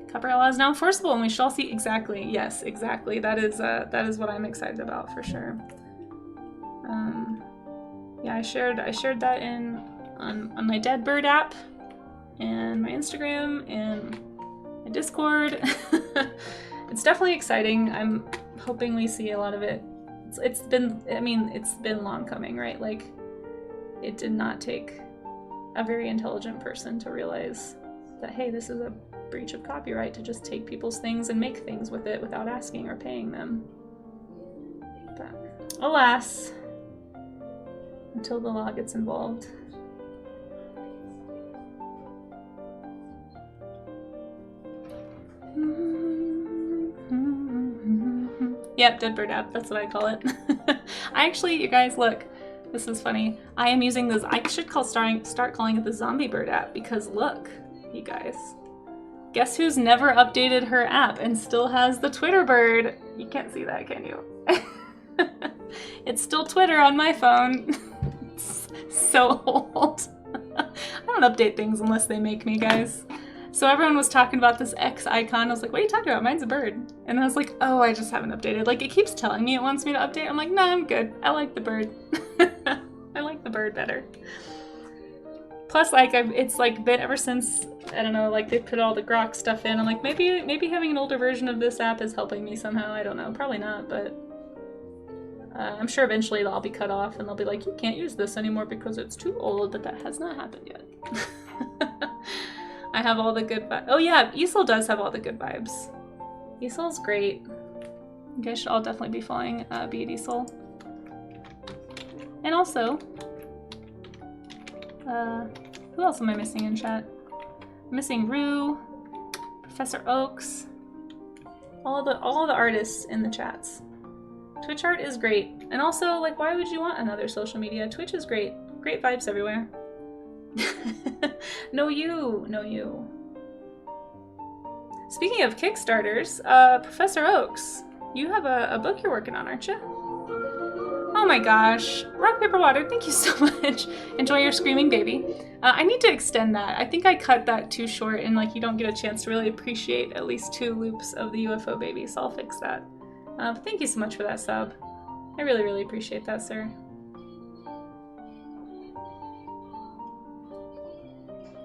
Caprella is now enforceable, and we shall see. Exactly. Yes, exactly. That is what I'm excited about for sure. Yeah, I shared that on my Dead Bird app, and my Instagram, and my Discord. It's definitely exciting. I'm hoping we see a lot of it. It's been long coming, right? Like, it did not take a very intelligent person to realize that, hey, this is a breach of copyright to just take people's things and make things with it without asking or paying them. But alas, until the law gets involved. Yep, Dead Bird app, that's what I call it. I actually, you guys, look, this is funny. I am using this, I should start calling it the Zombie Bird app, because look, you guys. Guess who's never updated her app and still has the Twitter bird? You can't see that, can you? It's still Twitter on my phone. It's so old. I don't update things unless they make me, guys. So everyone was talking about this X icon. I was like, what are you talking about? Mine's a bird. And I was like, oh, I just haven't updated. Like, it keeps telling me it wants me to update. I'm like, no, I'm good. I like the bird. I like the bird better. Plus, like, it's like been ever since, I don't know, like they put all the Grok stuff in. I'm like, maybe having an older version of this app is helping me somehow. I don't know. Probably not, but I'm sure eventually it'll all be cut off and they'll be like, you can't use this anymore because it's too old, but that has not happened yet. I have all the good vibes. Oh yeah, Easel does have all the good vibes. Easel's great. You guys should all definitely be following Be It Easel. And also, who else am I missing in chat? I'm missing Rue, Professor Oaks, all the artists in the chats. Twitch art is great. And also, like, why would you want another social media? Twitch is great. Great vibes everywhere. No you. Speaking of Kickstarters, Professor Oaks, you have a book you're working on, aren't you? Oh my gosh. Rock, paper, water, thank you so much. Enjoy your screaming baby. I need to extend that. I think I cut that too short and like you don't get a chance to really appreciate at least 2 loops of the UFO baby, so I'll fix that. But thank you so much for that sub. I really, really appreciate that, sir.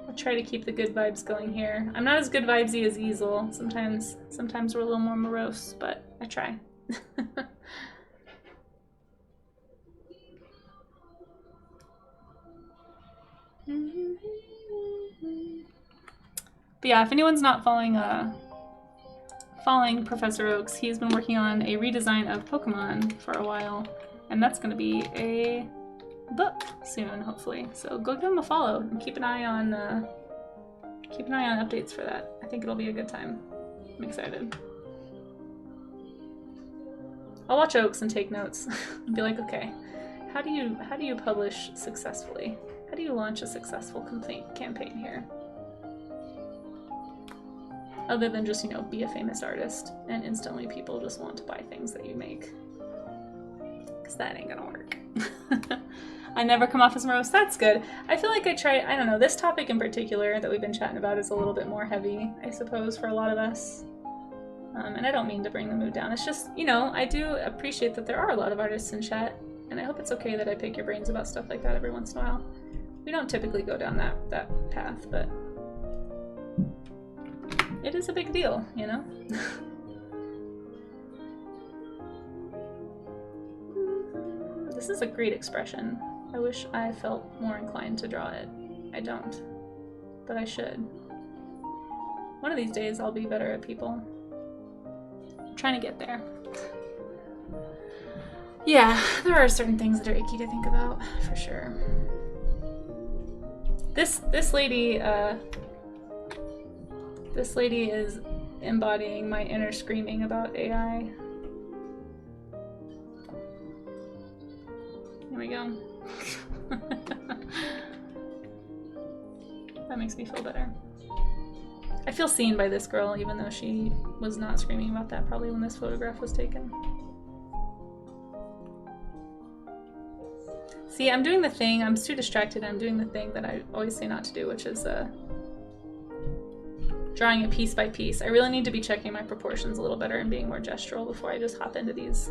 I'll try to keep the good vibes going here. I'm not as good vibesy as Easel. Sometimes we're a little more morose, but I try. But yeah, if anyone's not following Professor Oaks, he's been working on a redesign of Pokemon for a while, and that's going to be a book soon, hopefully. So go give him a follow and keep an eye on updates for that. I think it'll be a good time. I'm excited. I'll watch Oaks and take notes and be like, okay, how do you publish successfully? How do you launch a successful campaign here? Other than just, you know, be a famous artist and instantly people just want to buy things that you make. Because that ain't gonna work. I never come off as morose. That's good. I feel like I don't know, this topic in particular that we've been chatting about is a little bit more heavy, I suppose, for a lot of us. And I don't mean to bring the mood down. It's just, you know, I do appreciate that there are a lot of artists in chat, and I hope it's okay that I pick your brains about stuff like that every once in a while. We don't typically go down that path, but it is a big deal, you know? This is a great expression. I wish I felt more inclined to draw it. I don't, but I should. One of these days I'll be better at people. I'm trying to get there. Yeah, there are certain things that are icky to think about, for sure. This lady is embodying my inner screaming about AI. Here we go. That makes me feel better. I feel seen by this girl, even though she was not screaming about that probably when this photograph was taken. See, I'm doing the thing, I'm too distracted, I'm doing the thing that I always say not to do, which is drawing it piece by piece. I really need to be checking my proportions a little better and being more gestural before I just hop into these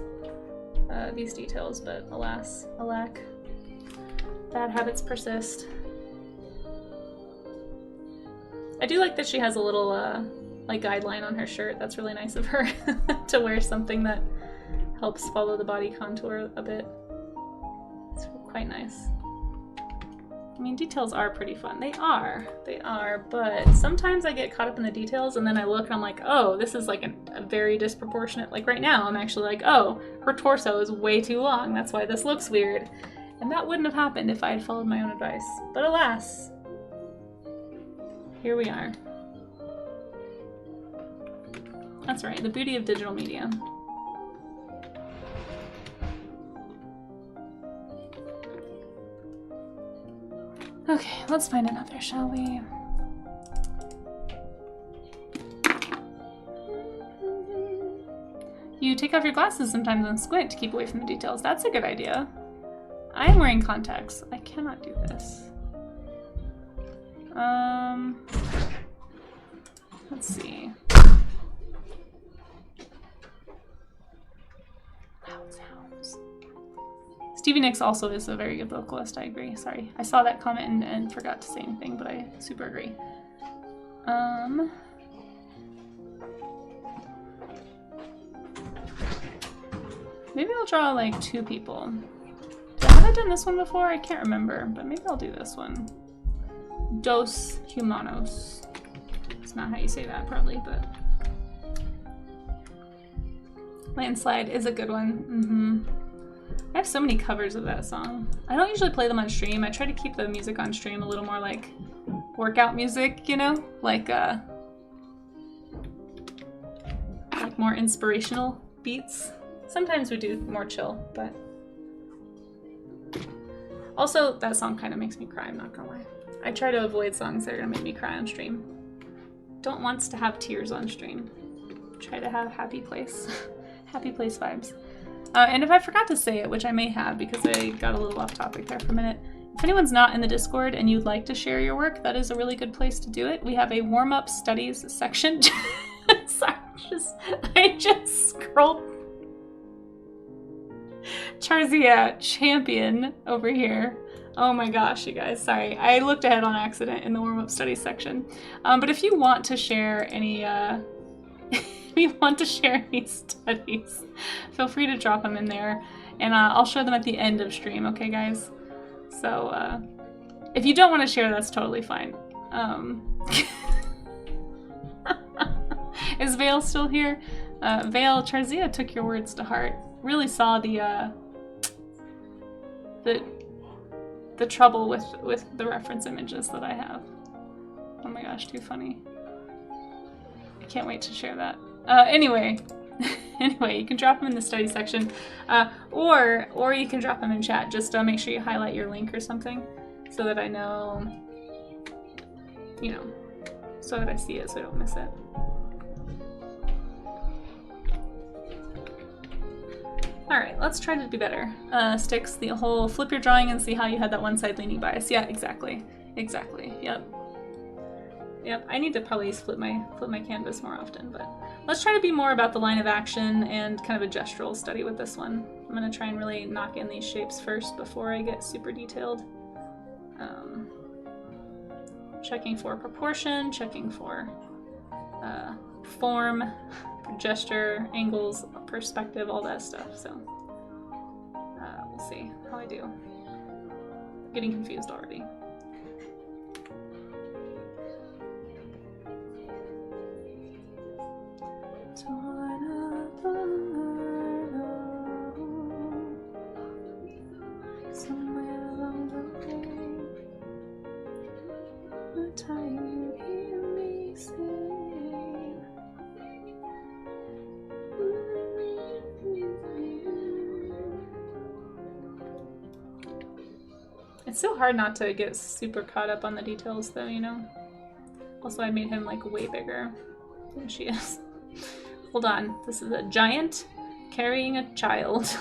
details, but alas, alack, bad habits persist. I do like that she has a little like guideline on her shirt. That's really nice of her to wear something that helps follow the body contour a bit. It's quite nice. I mean, details are pretty fun. They are, but sometimes I get caught up in the details and then I look and I'm like, oh, this is like a very disproportionate, like right now I'm actually like, oh, her torso is way too long. That's why this looks weird. And that wouldn't have happened if I had followed my own advice. But alas, here we are. That's right, the beauty of digital media. Okay, let's find another, shall we? You take off your glasses sometimes and squint to keep away from the details. That's a good idea. I am wearing contacts. I cannot do this. Let's see. Loud sounds. Stevie Nicks also is a very good vocalist, I agree. Sorry, I saw that comment and forgot to say anything, but I super agree. Maybe I'll draw like two people. Have I done this one before? I can't remember, but maybe I'll do this one. Dos Humanos. It's not how you say that, probably, but... Landslide is a good one. I have so many covers of that song. I don't usually play them on stream. I try to keep the music on stream a little more like workout music, you know? Like more inspirational beats. Sometimes we do more chill, but... Also, that song kind of makes me cry, I'm not gonna lie. I try to avoid songs that are gonna make me cry on stream. Don't want to have tears on stream. Try to have happy place. Happy place vibes. And if I forgot to say it, which I may have because I got a little off topic there for a minute, if anyone's not in the Discord and you'd like to share your work, that is a really good place to do it. We have a warm-up studies section. Sorry, I just scrolled. Charzia champion over here. Oh my gosh, you guys, sorry. I looked ahead on accident in the warm-up studies section. But if you want to share any studies, feel free to drop them in there, and I'll show them at the end of stream, okay guys? So, if you don't want to share, that's totally fine. Is Vale still here? Vale, Charzia took your words to heart. Really saw the trouble with the reference images that I have. Oh my gosh, too funny. I can't wait to share that. Anyway, you can drop them in the study section, or you can drop them in chat. Just make sure you highlight your link or something, so that I know, you know, so that I see it, so I don't miss it. All right, let's try to do better. Sticks, the whole flip your drawing and see how you had that one side leaning bias. Yeah, exactly. Yep, I need to probably flip my canvas more often, but let's try to be more about the line of action and kind of a gestural study with this one. I'm gonna try and really knock in these shapes first before I get super detailed. checking for proportion, checking for form, gesture, angles, perspective, all that stuff. So we'll see how I do. I'm getting confused already. Somewhere along the way, the time you hear me sing. It's so hard not to get super caught up on the details though, you know? Also, I made him like way bigger than she is. Hold on, this is a giant carrying a child.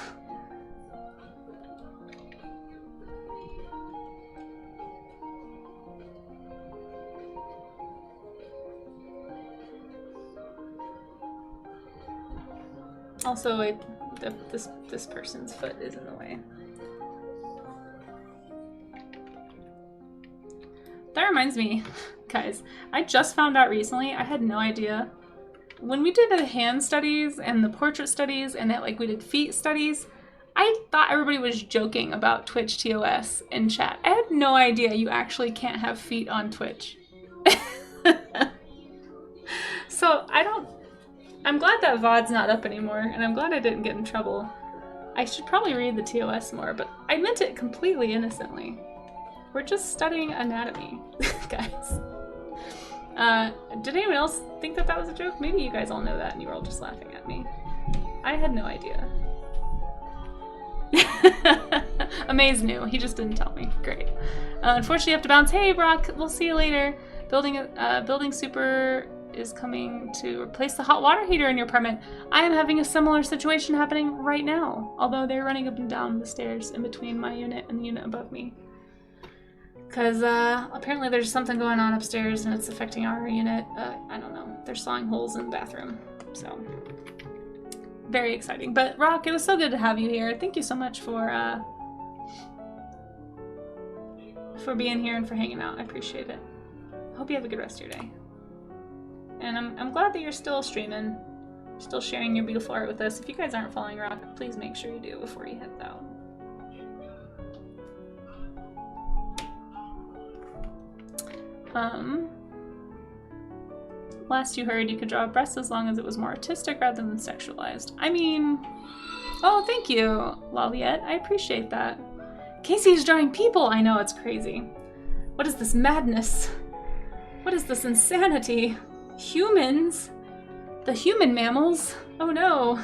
Also, this person's foot is in the way. That reminds me, guys, I just found out recently, I had no idea. When we did the hand studies and the portrait studies and that like we did feet studies, I thought everybody was joking about Twitch TOS in chat. I had no idea you actually can't have feet on Twitch. So I'm glad that VOD's not up anymore, and I'm glad I didn't get in trouble. I should probably read the TOS more, but I meant it completely innocently. We're just studying anatomy, guys. Did anyone else think that that was a joke? Maybe you guys all know that and you were all just laughing at me. I had no idea. Amaze knew. He just didn't tell me. Great. Unfortunately, you have to bounce. Hey, Brock. We'll see you later. Building super is coming to replace the hot water heater in your apartment. I am having a similar situation happening right now, although they're running up and down the stairs in between my unit and the unit above me. Because apparently there's something going on upstairs and it's affecting our unit. I don't know. They're sawing holes in the bathroom. So, very exciting. But Rock, it was so good to have you here. Thank you so much for being here and for hanging out. I appreciate it. Hope you have a good rest of your day. And I'm glad that you're still streaming, still sharing your beautiful art with us. If you guys aren't following Rock, please make sure you do before you head out. Last you heard, you could draw a breast as long as it was more artistic rather than sexualized. I mean, oh, thank you, Laliette. I appreciate that. Casey's drawing people. I know, it's crazy. What is this madness? What is this insanity? Humans? The human mammals? Oh no.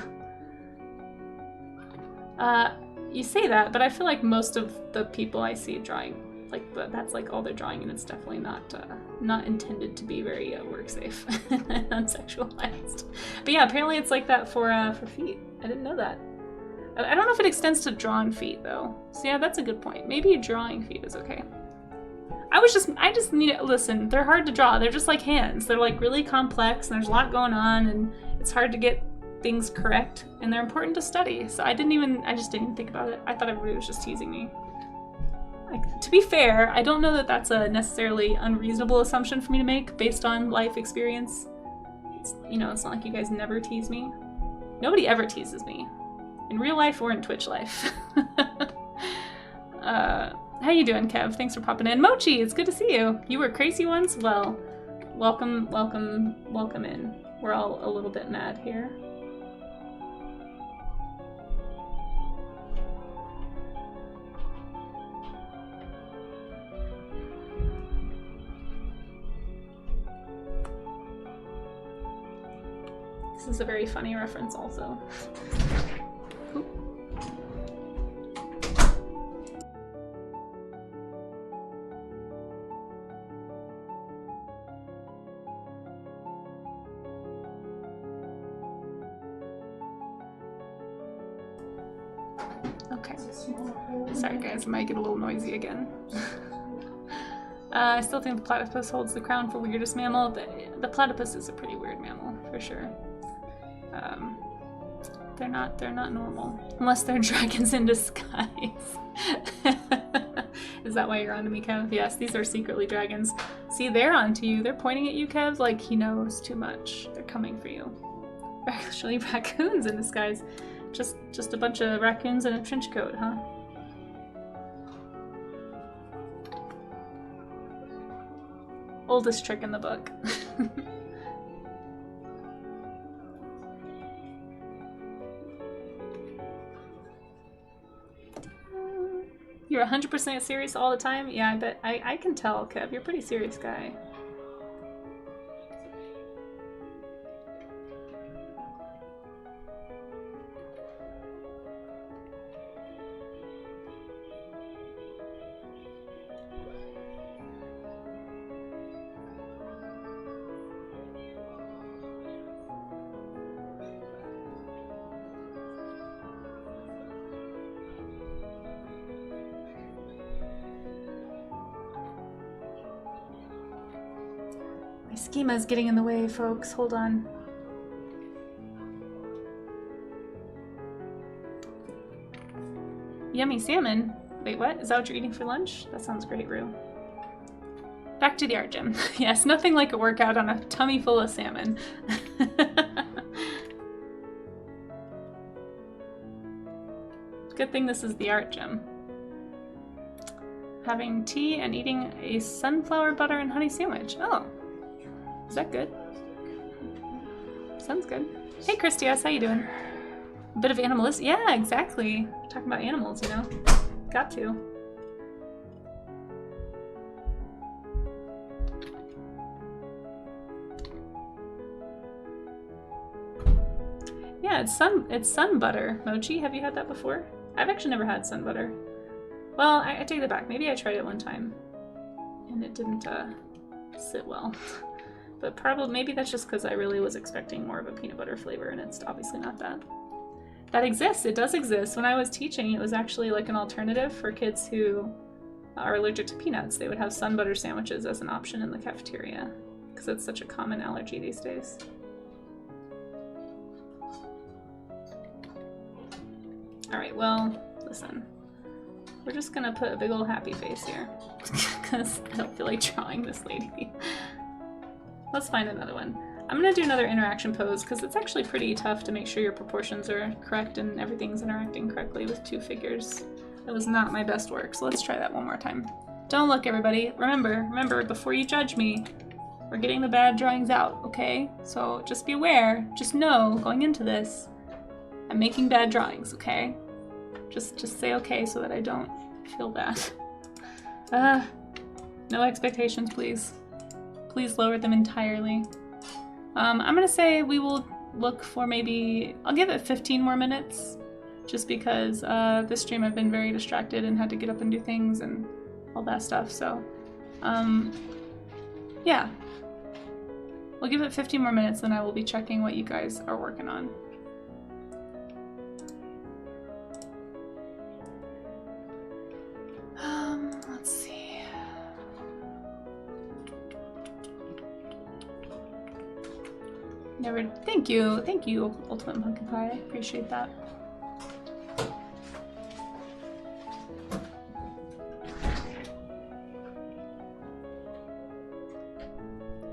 You say that, but I feel like most of the people I see drawing, like that's like all they're drawing, and it's definitely not intended to be very work safe and unsexualized. But yeah, apparently it's like that for feet. I didn't know that. I don't know if it extends to drawn feet though. So yeah, that's a good point. Maybe drawing feet is okay. I just need to listen. They're hard to draw. They're just like hands. They're like really complex, and there's a lot going on, and it's hard to get things correct, and they're important to study. So I just didn't think about it. I thought everybody was just teasing me. Like, to be fair, I don't know that that's a necessarily unreasonable assumption for me to make based on life experience. It's not like you guys never tease me. Nobody ever teases me. In real life or in Twitch life. How you doing, Kev? Thanks for popping in. Mochi, it's good to see you. You were crazy once? Well, welcome in. We're all a little bit mad here. This is a very funny reference also. Oop. Okay. Sorry guys, I might get a little noisy again. I still think the platypus holds the crown for weirdest mammal. The platypus is a pretty weird mammal, for sure. They're not normal. Unless they're dragons in disguise. Is that why you're onto me, Kev? Yes, these are secretly dragons. See, they're onto you. They're pointing at you, Kev, like he knows too much. They're coming for you. They're actually raccoons in disguise. Just a bunch of raccoons in a trench coat, huh? Oldest trick in the book. You're 100% serious all the time? Yeah, I bet. I can tell, Kev. You're a pretty serious guy. My schema's getting in the way, folks. Hold on. Yummy salmon. Wait, what? Is that what you're eating for lunch? That sounds great, Rue. Back to the art gym. Yes, nothing like a workout on a tummy full of salmon. Good thing this is the art gym. Having tea and eating a sunflower butter and honey sandwich. Oh. Is that good? Sounds good. Hey, Christias, how you doing? A bit of animalistic. Yeah, exactly. Talking about animals, you know. Got to. Yeah, it's sun butter. Mochi, have you had that before? I've actually never had sun butter. Well, I take that back. Maybe I tried it one time, and it didn't sit well. But probably, maybe that's just because I really was expecting more of a peanut butter flavor, and it's obviously not that. That exists. It does exist. When I was teaching, it was actually like an alternative for kids who are allergic to peanuts. They would have sun butter sandwiches as an option in the cafeteria because it's such a common allergy these days. All right, well, listen. We're just gonna put a big old happy face here because I don't feel like drawing this lady. Let's find another one. I'm gonna do another interaction pose because it's actually pretty tough to make sure your proportions are correct and everything's interacting correctly with two figures. That was not my best work, so let's try that one more time. Don't look, everybody. Remember, before you judge me, we're getting the bad drawings out, okay? So just be aware, just know, going into this, I'm making bad drawings, okay? Just say okay so that I don't feel bad. No expectations, please. Please lower them entirely. I'm gonna say we will look for maybe, I'll give it 15 more minutes, just because this stream I've been very distracted and had to get up and do things and all that stuff, so yeah. We'll give it 15 more minutes, then I will be checking what you guys are working on. Let's see. Never. Thank you, Ultimate Pumpkin Pie. I appreciate that.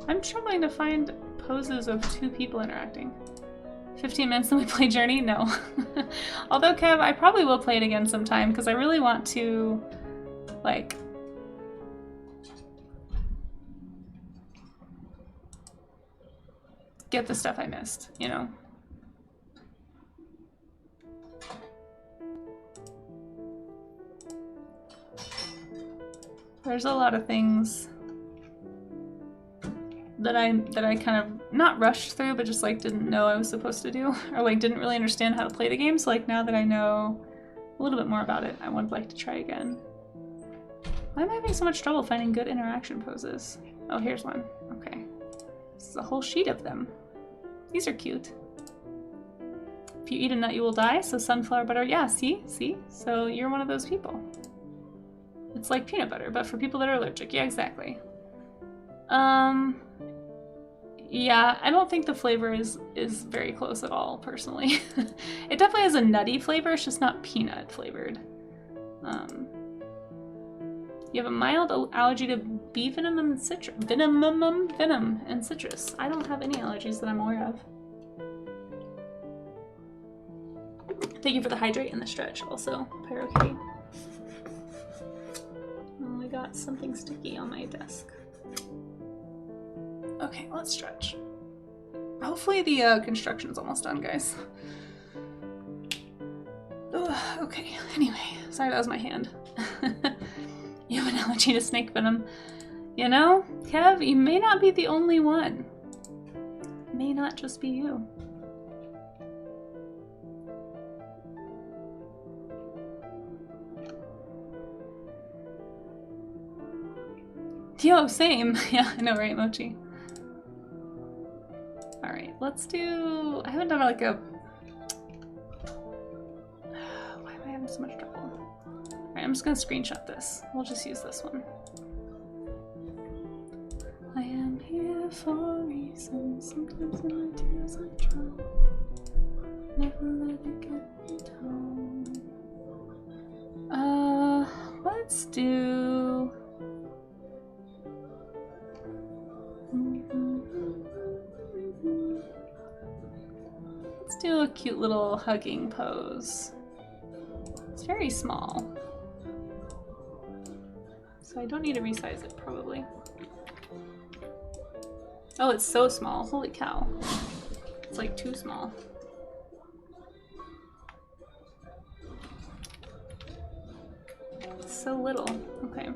I'm struggling to find poses of two people interacting. 15 minutes and we play Journey? No. Although, Kev, I probably will play it again sometime because I really want to, like, get the stuff I missed, you know? There's a lot of things that I kind of not rushed through, but just like didn't know I was supposed to do, or like didn't really understand how to play the game. So like now that I know a little bit more about it, I would like to try again. Why am I having so much trouble finding good interaction poses? Oh, here's one. Okay. This is a whole sheet of them. These are cute. If you eat a nut, you will die. So sunflower butter. Yeah, see? So you're one of those people. It's like peanut butter, but for people that are allergic. Yeah, exactly. Yeah, I don't think the flavor is very close at all, personally. It definitely has a nutty flavor, it's just not peanut flavored. You have a mild allergy to bee venom and citrus. Venom and citrus. I don't have any allergies that I'm aware of. Thank you for the hydrate and the stretch also, Pyrokitty. Oh, I got something sticky on my desk. Okay, let's stretch. Hopefully the construction's almost done, guys. Ugh, okay, anyway, sorry that was my hand. You have an allergy to snake venom. You know, Kev, you may not be the only one. It may not just be you. Yo, same. Yeah, I know, right, Mochi? Alright, let's do... I haven't done like a... Why am I having so much trouble? Alright, I'm just gonna screenshot this. We'll just use this one. I am here for a reason. Sometimes in my tears I drown. Never let it get me down. Let's do... Let's do a cute little hugging pose. It's very small, so I don't need to resize it probably. Oh, it's so small. Holy cow. It's like too small. It's so little. Okay.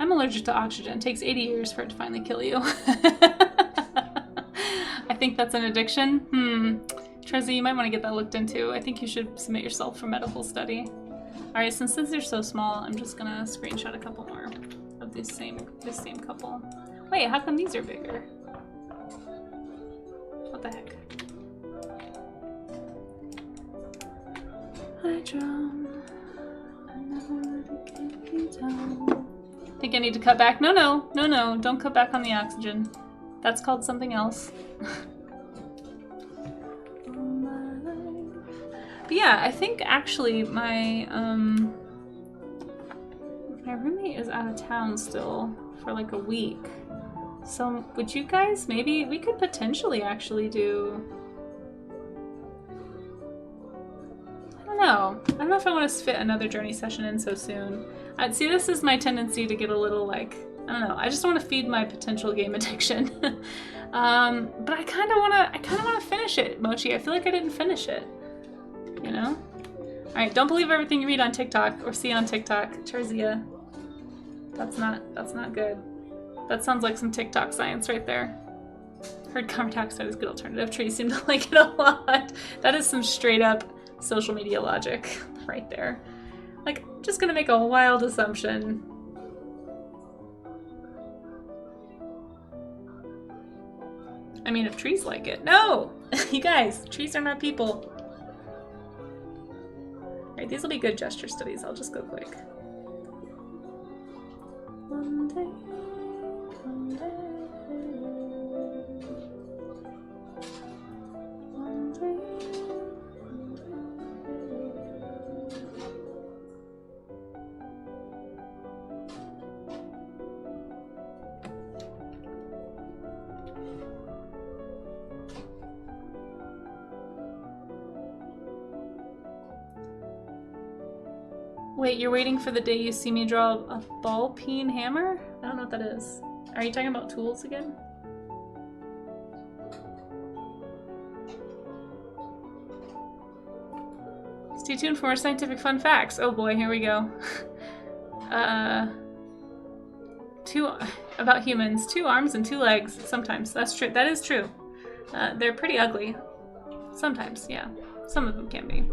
I'm allergic to oxygen. It takes 80 years for it to finally kill you. I think that's an addiction. Trezzy, you might want to get that looked into. I think you should submit yourself for medical study. Alright, since these are so small, I'm just gonna screenshot a couple more of this same couple. Wait, how come these are bigger? What the heck? I drown. I never let it get me down. Think I need to cut back? No, no, no, no. Don't cut back on the oxygen. That's called something else. But yeah, I think actually my roommate is out of town still for like a week. So would you guys, maybe we could potentially actually do... I don't know if I want to fit another journey session in so soon. I'd see, this is my tendency to get a little like, I don't know, I just want to feed my potential game addiction. But I kind of want to finish it, Mochi. I feel like I didn't finish it, you know? All right, don't believe everything you read on TikTok or see on TikTok. Cherzia. That's not good. That sounds like some TikTok science right there. Heard cover dioxide is a good alternative. Trees seem to like it a lot. That is some straight up social media logic right there. Like, I'm just gonna make a wild assumption. I mean, if trees like it. No! You guys, trees are not people. Alright, these will be good gesture studies. I'll just go quick. One day, one day, one day. Wait, you're waiting for the day you see me draw a ball peen hammer? I don't know what that is. Are you talking about tools again? Stay tuned for more scientific fun facts. Oh boy, here we go. About humans. 2 arms and 2 legs. Sometimes. That's true. That is true. They're pretty ugly. Sometimes, yeah. Some of them can be.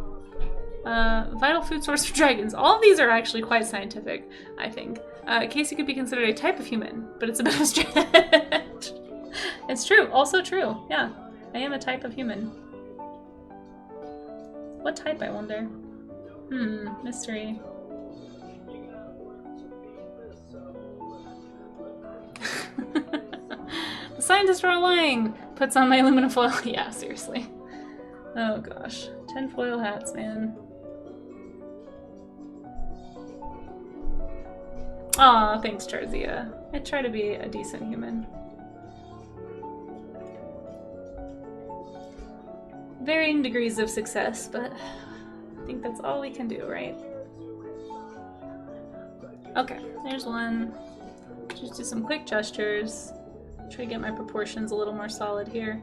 Vital food source for dragons. All of these are actually quite scientific, I think. Casey could be considered a type of human, but it's a bit of a stretch. It's true. Also true. Yeah. I am a type of human. What type, I wonder? Mystery. The scientists are all lying! Puts on my aluminum foil. Yeah, seriously. Oh gosh. 10 foil hats, man. Aw, thanks, Charzia. I try to be a decent human. Varying degrees of success, but I think that's all we can do, right? Okay, there's one. Just do some quick gestures. Try to get my proportions a little more solid here.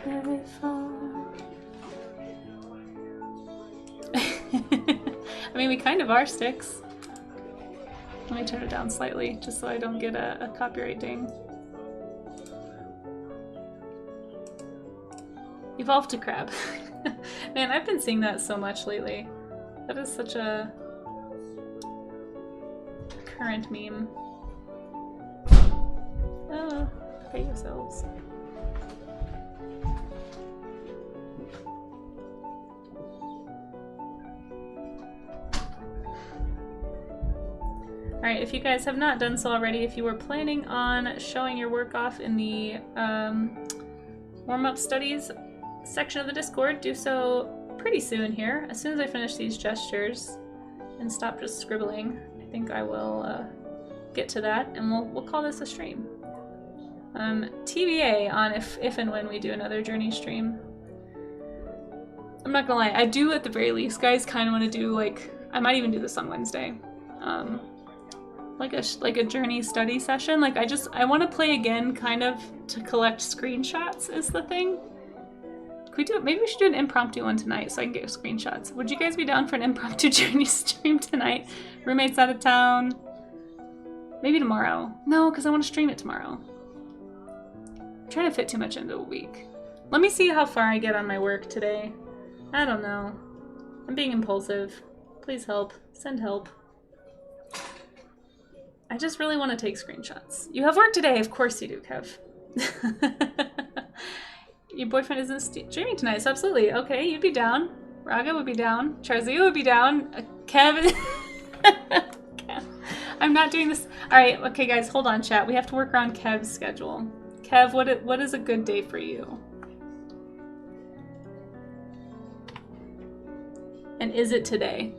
Very far. I mean, we kind of are sticks. Let me turn it down slightly, just so I don't get a copyright ding. Evolve to crab. Man, I've been seeing that so much lately. That is such a current meme. Oh, pay yourselves. Alright, if you guys have not done so already, if you were planning on showing your work off in the warm-up studies section of the Discord, do so pretty soon here. As soon as I finish these gestures and stop just scribbling, I think I will get to that, and we'll call this a stream. TBA on if and when we do another Journey stream. I'm not gonna lie, I do at the very least, guys, kind of want to do, like, I might even do this on Wednesday. Like a Journey study session. Like, I want to play again, kind of, to collect screenshots is the thing. Could we do it? Maybe we should do an impromptu one tonight so I can get screenshots. Would you guys be down for an impromptu Journey stream tonight? Roommate's out of town. Maybe tomorrow. No, because I want to stream it tomorrow. I'm trying to fit too much into a week. Let me see how far I get on my work today. I don't know. I'm being impulsive. Please help. Send help. I just really want to take screenshots. You have work today. Of course you do, Kev. Your boyfriend isn't streaming tonight, so absolutely. Okay, you'd be down. Raga would be down. Charzia would be down. Kev. Kev. I'm not doing this. Alright, okay guys, hold on chat. We have to work around Kev's schedule. Kev, what is a good day for you? And is it today?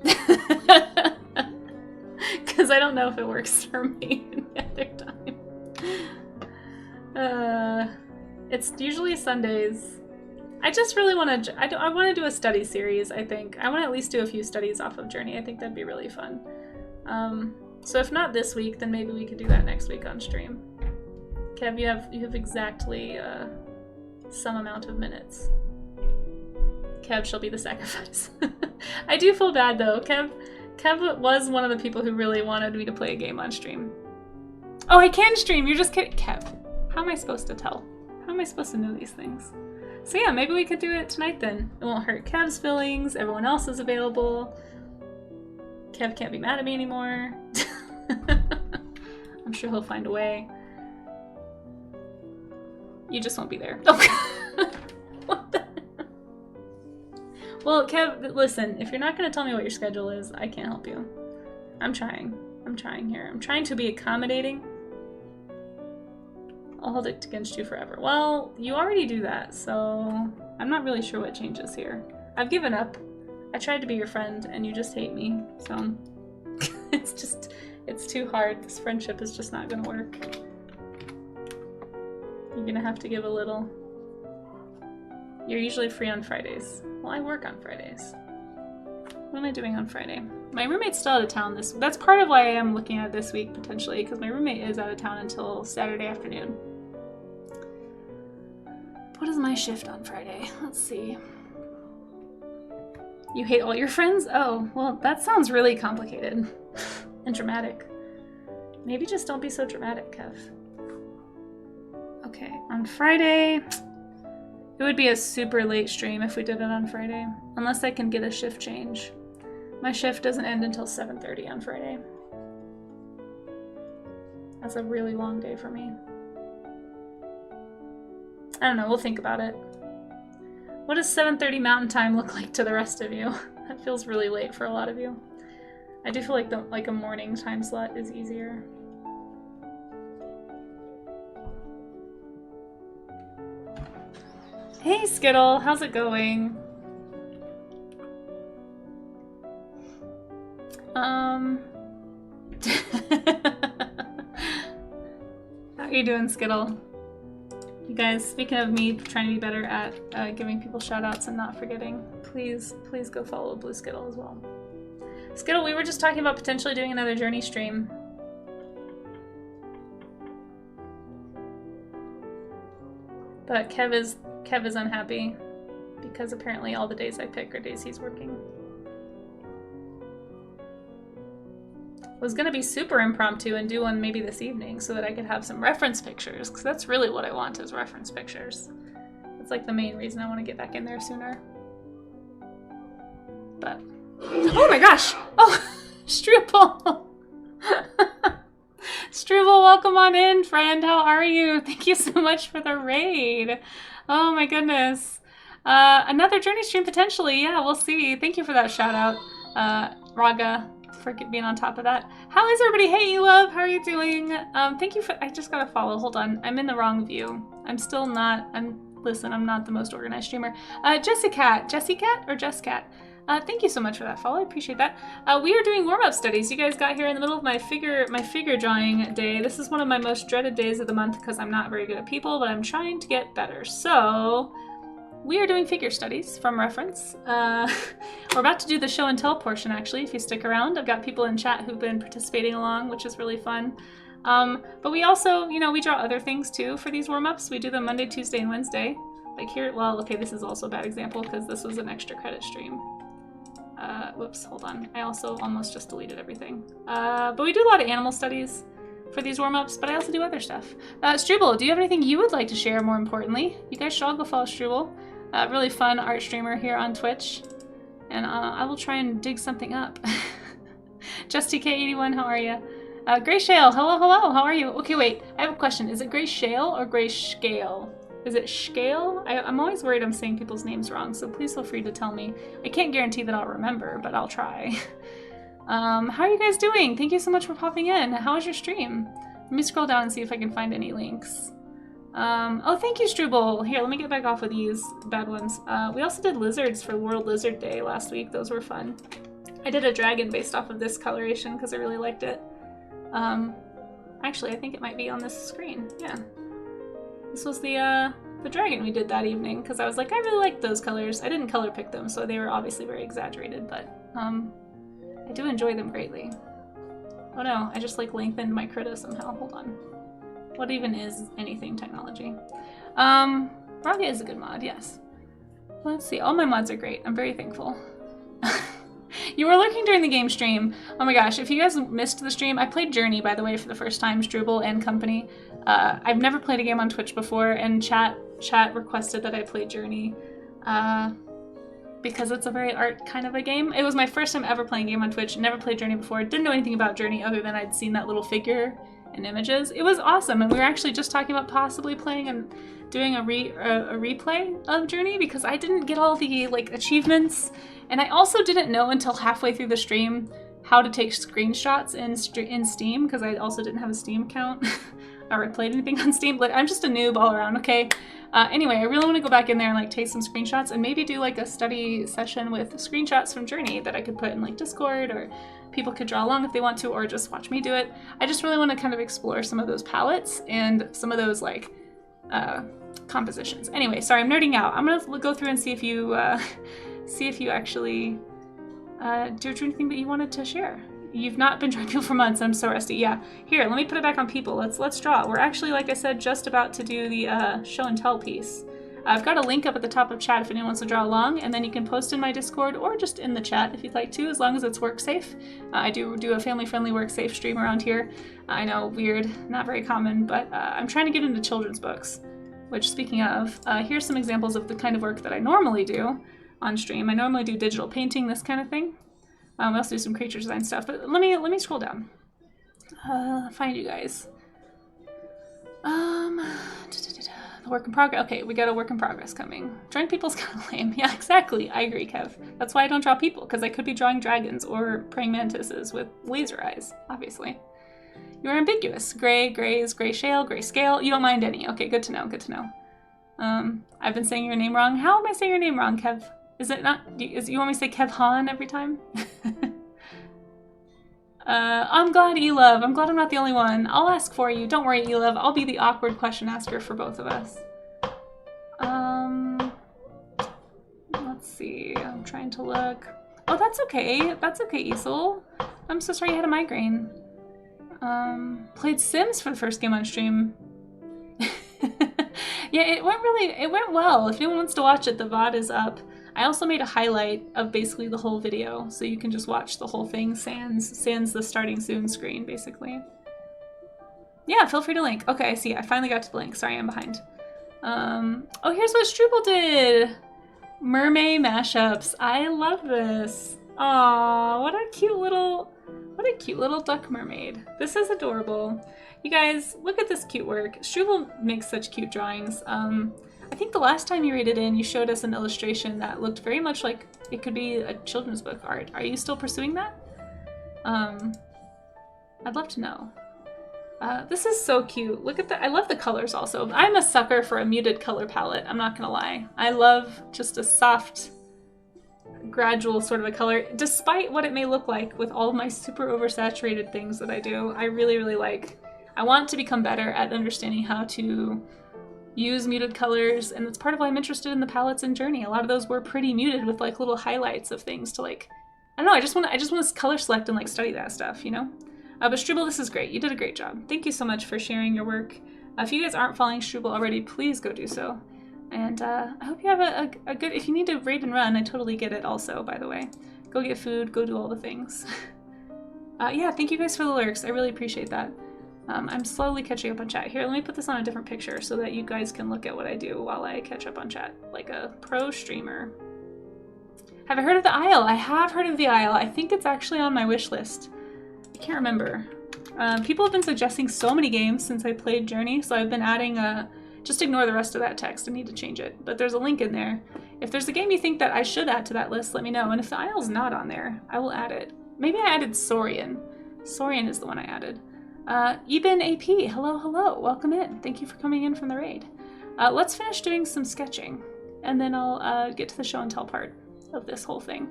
Because I don't know if it works for me any other time. It's usually Sundays. I just really want to. I want to do a study series. I think I want to at least do a few studies off of Journey. I think that'd be really fun. So if not this week, then maybe we could do that next week on stream. Kev, you have exactly some amount of minutes. Kev shall be the sacrifice. I do feel bad though. Kev was one of the people who really wanted me to play a game on stream. Oh, I can stream. You're just kidding, Kev. How am I supposed to tell? How am I supposed to know these things? So yeah, maybe we could do it tonight then. It won't hurt Kev's feelings. Everyone else is available. Kev can't be mad at me anymore. I'm sure he'll find a way. You just won't be there. Oh. What the? Well, Kev, listen, if you're not going to tell me what your schedule is, I can't help you. I'm trying. I'm trying here. I'm trying to be accommodating. I'll hold it against you forever. Well, you already do that, so I'm not really sure what changes here. I've given up. I tried to be your friend, and you just hate me, so it's too hard. This friendship is just not gonna work. You're gonna have to give a little. You're usually free on Fridays. Well, I work on Fridays. What am I doing on Friday? My roommate's still out of town that's part of why I am looking at this week, potentially, because my roommate is out of town until Saturday afternoon. What is my shift on Friday? Let's see. You hate all your friends? Oh, well, that sounds really complicated and dramatic. Maybe just don't be so dramatic, Kev. Okay, on Friday, it would be a super late stream if we did it on Friday, unless I can get a shift change. My shift doesn't end until 7:30 on Friday. That's a really long day for me. I don't know, we'll think about it. What does 7:30 Mountain Time look like to the rest of you? That feels really late for a lot of you. I do feel like a morning time slot is easier. Hey Skittle, how's it going? How are you doing, Skittle? You guys, speaking of me trying to be better at giving people shout-outs and not forgetting, please go follow Blue Skittle as well. Skittle, we were just talking about potentially doing another Journey stream. But Kev is unhappy because apparently all the days I pick are days he's working. Was gonna be super impromptu and do one maybe this evening so that I could have some reference pictures, because that's really what I want is reference pictures. That's like the main reason I want to get back in there sooner. But oh my gosh! Oh, Struble! Struble, welcome on in, friend. How are you? Thank you so much for the raid. Oh my goodness. Another Journey stream potentially. Yeah, we'll see. Thank you for that shout out, Raga, for being on top of that. How is everybody? Hey, you love. How are you doing? Thank you for. I just gotta follow. Hold on. I'm in the wrong view. I'm still not. Listen, I'm not the most organized streamer. Jessicat or Jesscat? Thank you so much for that follow. I appreciate that. We are doing warm-up studies. You guys got here in the middle of my figure drawing day. This is one of my most dreaded days of the month because I'm not very good at people, but I'm trying to get better. So we are doing figure studies from reference. We're about to do the show and tell portion, actually, if you stick around. I've got people in chat who've been participating along, which is really fun. But we also, you know, we draw other things too for these warm-ups. We do them Monday, Tuesday, and Wednesday. Like here, well, okay, this is also a bad example because this was an extra credit stream. Whoops, hold on. I also almost just deleted everything. But we do a lot of animal studies for these warm-ups, but I also do other stuff. Struble, do you have anything you would like to share, more importantly? You guys should all go follow Struble. Really fun art streamer here on Twitch. And I will try and dig something up. JustTK81, how are you? Gray Shale, hello, how are you? Okay, wait, I have a question. Is it Gray Shale or Gray Scale? Is it Scale? I'm always worried I'm saying people's names wrong, so please feel free to tell me. I can't guarantee that I'll remember, but I'll try. How are you guys doing? Thank you so much for popping in. How was your stream? Let me scroll down and see if I can find any links. Oh, thank you, Struble. Here, let me get back off with these bad ones. We also did lizards for World Lizard Day last week. Those were fun. I did a dragon based off of this coloration because I really liked it. Actually, I think it might be on this screen. Yeah. This was the dragon we did that evening because I was like, I really like those colors. I didn't color pick them, so they were obviously very exaggerated, but I do enjoy them greatly. Oh no, I just like lengthened my critta somehow. Hold on. What even is anything technology? Raga is a good mod, yes. Let's see, all my mods are great. I'm very thankful. You were lurking during the game stream. Oh my gosh, if you guys missed the stream, I played Journey, by the way, for the first time, Struble and company. I've never played a game on Twitch before, and chat requested that I play Journey because it's a very art kind of a game. It was my first time ever playing a game on Twitch, never played Journey before, didn't know anything about Journey other than I'd seen that little figure and images. It was awesome, and we were actually just talking about possibly playing and doing a replay of Journey because I didn't get all the like achievements, and I also didn't know until halfway through the stream how to take screenshots in Steam because I also didn't have a Steam account or played anything on Steam. Like, I'm just a noob all around, okay? Anyway, I really want to go back in there and like take some screenshots and maybe do like a study session with screenshots from Journey that I could put in like Discord, or people could draw along if they want to, or just watch me do it. I just really want to kind of explore some of those palettes and some of those like compositions. Anyway, sorry, I'm nerding out. I'm gonna go through and see if you actually do anything that you wanted to share. You've not been drawing people for months. I'm so rusty. Yeah. Here, let me put it back on people. Let's draw. We're actually, like I said, just about to do the show and tell piece. I've got a link up at the top of chat if anyone wants to draw along, and then you can post in my Discord or just in the chat if you'd like to, as long as it's work safe. I do a family-friendly work safe stream around here. I know, weird, not very common, but I'm trying to get into children's books, which, speaking of, here's some examples of the kind of work that I normally do on stream. I normally do digital painting, this kind of thing. We also do some creature design stuff, but let me scroll down. Find you guys. The work in progress. Okay, we got a work in progress coming. Drawing people's kind of lame. Yeah, exactly. I agree, Kev. That's why I don't draw people, because I could be drawing dragons or praying mantises with laser eyes, obviously. You're ambiguous. Gray is gray shale, gray scale. You don't mind any. Okay, good to know, good to know. I've been saying your name wrong. How am I saying your name wrong, Kev? Is it not? You want me to say Kev Han every time? I'm glad, Elove. I'm glad I'm not the only one. I'll ask for you. Don't worry, Elove. I'll be the awkward question asker for both of us. Let's see. I'm trying to look. Oh, that's okay. That's okay, Isol. I'm so sorry you had a migraine. Played Sims for the first game on stream. Yeah, it went well. If anyone wants to watch it, the VOD is up. I also made a highlight of basically the whole video, so you can just watch the whole thing sans the starting soon screen, basically. Yeah, feel free to link. Okay, I see. I finally got to the link. Sorry, I'm behind. Oh, here's what Struble did. Mermaid mashups. I love this. Aw, what a cute little duck mermaid. This is adorable. You guys, look at this cute work. Struble makes such cute drawings. I think the last time you rated in, you showed us an illustration that looked very much like it could be a children's book art. Are you still pursuing that? I'd love to know. This is so cute. Look at that. I love the colors also. I'm a sucker for a muted color palette. I'm not gonna lie. I love just a soft, gradual sort of a color, despite what it may look like with all of my super oversaturated things that I do. I really, really like. I want to become better at understanding how to use muted colors, and that's part of why I'm interested in the palettes in Journey. A lot of those were pretty muted with like little highlights of things to like, I don't know, I just want to color select and like study that stuff, you know? But Struble, this is great. You did a great job. Thank you so much for sharing your work. If you guys aren't following Struble already, please go do so. And I hope you have a good, if you need to raid and run, I totally get it also, by the way. Go get food, go do all the things. Yeah, thank you guys for the lurks. I really appreciate that. I'm slowly catching up on chat. Here, let me put this on a different picture so that you guys can look at what I do while I catch up on chat, like a pro streamer. Have I heard of the Isle? I have heard of the Isle. I think it's actually on my wish list. I can't remember. People have been suggesting so many games since I played Journey, so I've been adding just ignore the rest of that text. I need to change it. But there's a link in there. If there's a game you think that I should add to that list, let me know. And if the Isle's not on there, I will add it. Maybe I added Saurian. Saurian is the one I added. Eben AP, hello, hello, welcome in. Thank you for coming in from the raid. Let's finish doing some sketching, and then I'll get to the show and tell part of this whole thing.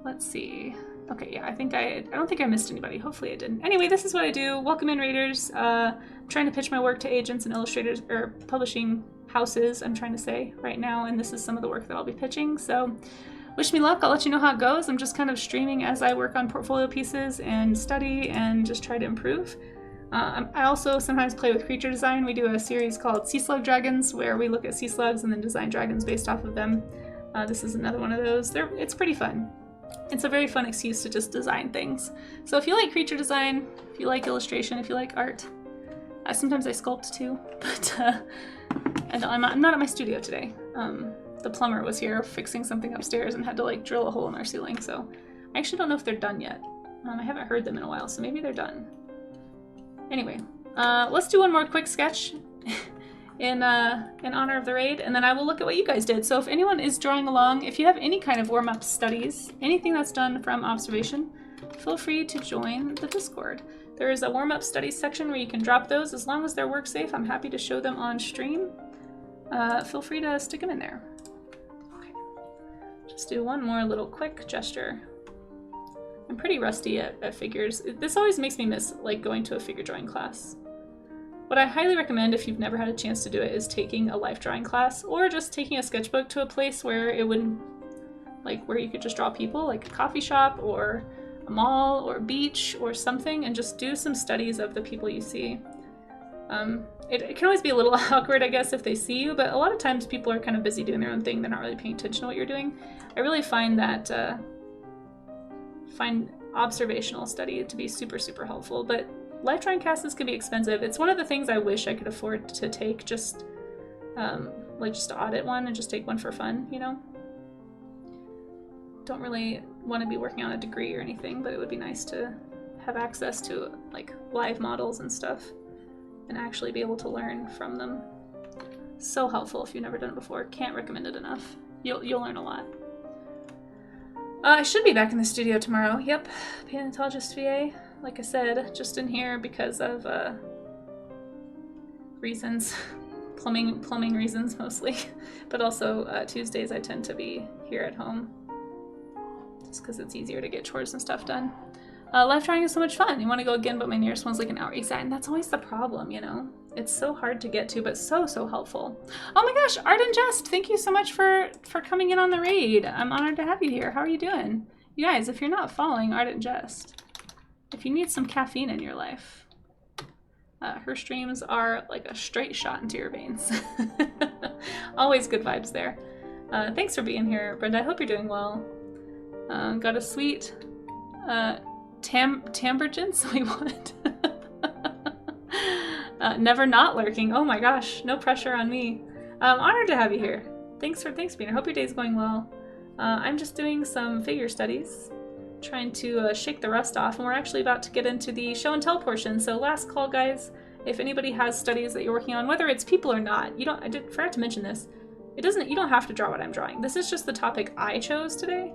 Let's see. Okay, yeah, I don't think I missed anybody. Hopefully I didn't. Anyway, this is what I do. Welcome in, raiders. I'm trying to pitch my work to agents and illustrators, or publishing houses, I'm trying to say right now, and this is some of the work that I'll be pitching, so wish me luck. I'll let you know how it goes. I'm just kind of streaming as I work on portfolio pieces and study and just try to improve. I also sometimes play with creature design. We do a series called Sea Slug Dragons where we look at sea slugs and then design dragons based off of them. This is another one of those. It's pretty fun. It's a very fun excuse to just design things. So if you like creature design, if you like illustration, if you like art, sometimes I sculpt too, but and I'm not at my studio today. The plumber was here fixing something upstairs and had to like drill a hole in our ceiling, so I actually don't know if they're done yet. I haven't heard them in a while, so maybe they're done. Anyway, let's do one more quick sketch in honor of the raid, and then I will look at what you guys did. So if anyone is drawing along, if you have any kind of warm-up studies, anything that's done from observation, feel free to join the Discord. There is a warm-up studies section where you can drop those. As long as they're work safe, I'm happy to show them on stream. Feel free to stick them in there. Just do one more little quick gesture. I'm pretty rusty at figures. This always makes me miss like going to a figure drawing class. What I highly recommend if you've never had a chance to do it is taking a life drawing class, or just taking a sketchbook to a place where it wouldn't, like where you could just draw people, like a coffee shop or a mall or a beach or something, and just do some studies of the people you see. It can always be a little awkward, I guess, if they see you, but a lot of times people are kind of busy doing their own thing. They're not really paying attention to what you're doing. I really find that, find observational study to be super, super helpful, but life drawing classes can be expensive. It's one of the things I wish I could afford to take, just, like just to audit one and just take one for fun, you know? Don't really want to be working on a degree or anything, but it would be nice to have access to, like, live models and stuff, and actually be able to learn from them. So helpful if you've never done it before. Can't recommend it enough. You'll learn a lot. I should be back in the studio tomorrow. Yep, paleontologist VA. Like I said, just in here because of reasons, plumbing reasons mostly, but also Tuesdays I tend to be here at home, just because it's easier to get chores and stuff done. Live drawing is so much fun. You want to go again, but my nearest one's like an hour. Exactly, and that's always the problem, you know? It's so hard to get to, but so, so helpful. Oh my gosh, Art and Jest, thank you so much for coming in on the raid. I'm honored to have you here. How are you doing? You guys, if you're not following Art and Jest, if you need some caffeine in your life, her streams are like a straight shot into your veins. Always good vibes there. Thanks for being here, Brenda. I hope you're doing well. Got a sweet Tambergence? Wait, what? Never not lurking. Oh my gosh, no pressure on me. Honored to have you here. Thanks for being here. I hope your day's going well. I'm just doing some figure studies, trying to shake the rust off, and we're actually about to get into the show and tell portion. So last call, guys. If anybody has studies that you're working on, whether it's people or not, I forgot to mention this. You don't have to draw what I'm drawing. This is just the topic I chose today.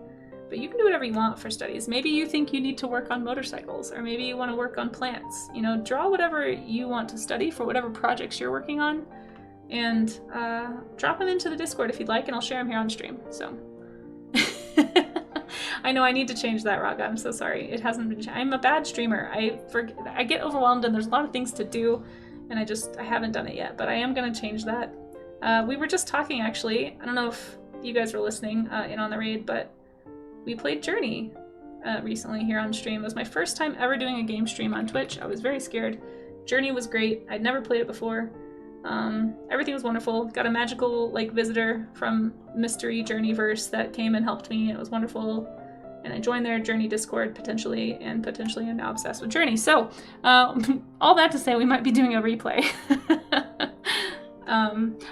But you can do whatever you want for studies. Maybe you think you need to work on motorcycles, or maybe you want to work on plants. You know, draw whatever you want to study for whatever projects you're working on, and drop them into the Discord if you'd like, and I'll share them here on stream. So, I know I need to change that, Raga. I'm so sorry. It hasn't been. I'm a bad streamer. I get overwhelmed, and there's a lot of things to do, and I haven't done it yet. But I am gonna change that. We were just talking actually. I don't know if you guys were listening in on the raid, but we played Journey recently here on stream. It was my first time ever doing a game stream on Twitch. I was very scared. Journey was great. I'd never played it before. Everything was wonderful. Got a magical visitor from Mystery Journeyverse that came and helped me. It was wonderful. And I joined their Journey Discord potentially, and potentially I'm now obsessed with Journey. So all that to say, we might be doing a replay.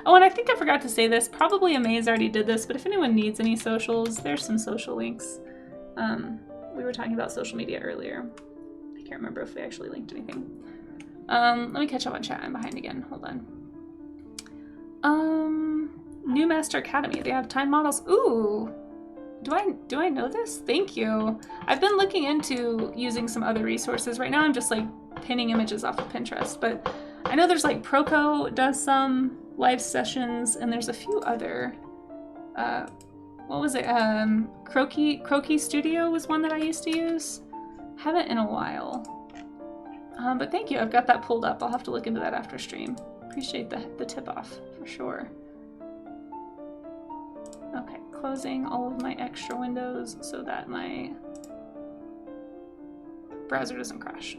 Oh, and I think I forgot to say this. Probably Amaze already did this, but if anyone needs any socials, there's some social links. We were talking about social media earlier. I can't remember if we actually linked anything. Let me catch up on chat. I'm behind again. Hold on. New Master Academy. They have time models. Ooh. Do I know this? Thank you. I've been looking into using some other resources. Right now I'm just like pinning images off of Pinterest, but I know there's like Proco does some live sessions, and there's a few other, what was it? Croaky Studio was one that I used to use. Haven't in a while. But thank you, I've got that pulled up. I'll have to look into that after stream. Appreciate the tip off, for sure. Okay, closing all of my extra windows so that my browser doesn't crash.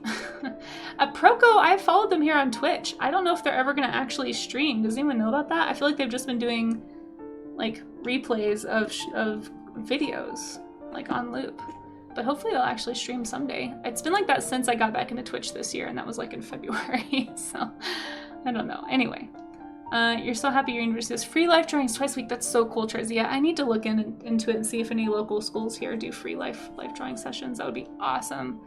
Proco, I followed them here on Twitch. I don't know if they're ever going to actually stream. Does anyone know about that? I feel like they've just been doing like replays of videos like on loop. But hopefully they'll actually stream someday. It's been like that since I got back into Twitch this year, and that was like in February. So I don't know. Anyway, you're so happy your university has free life drawings twice a week. That's so cool, Trez. Yeah, I need to look into it and see if any local schools here do free life drawing sessions. That would be awesome.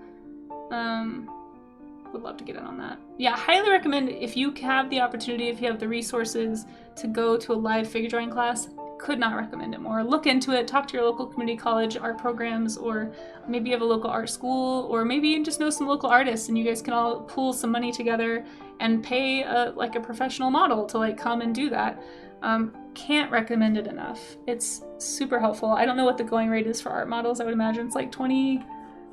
Would love to get in on that. Yeah, highly recommend if you have the opportunity, if you have the resources to go to a live figure drawing class. Could not recommend it more. Look into it, talk to your local community college art programs, or maybe you have a local art school, or maybe you just know some local artists and you guys can all pool some money together and pay a professional model to like come and do that. Can't recommend it enough. It's super helpful. I don't know what the going rate is for art models. I would imagine it's like 20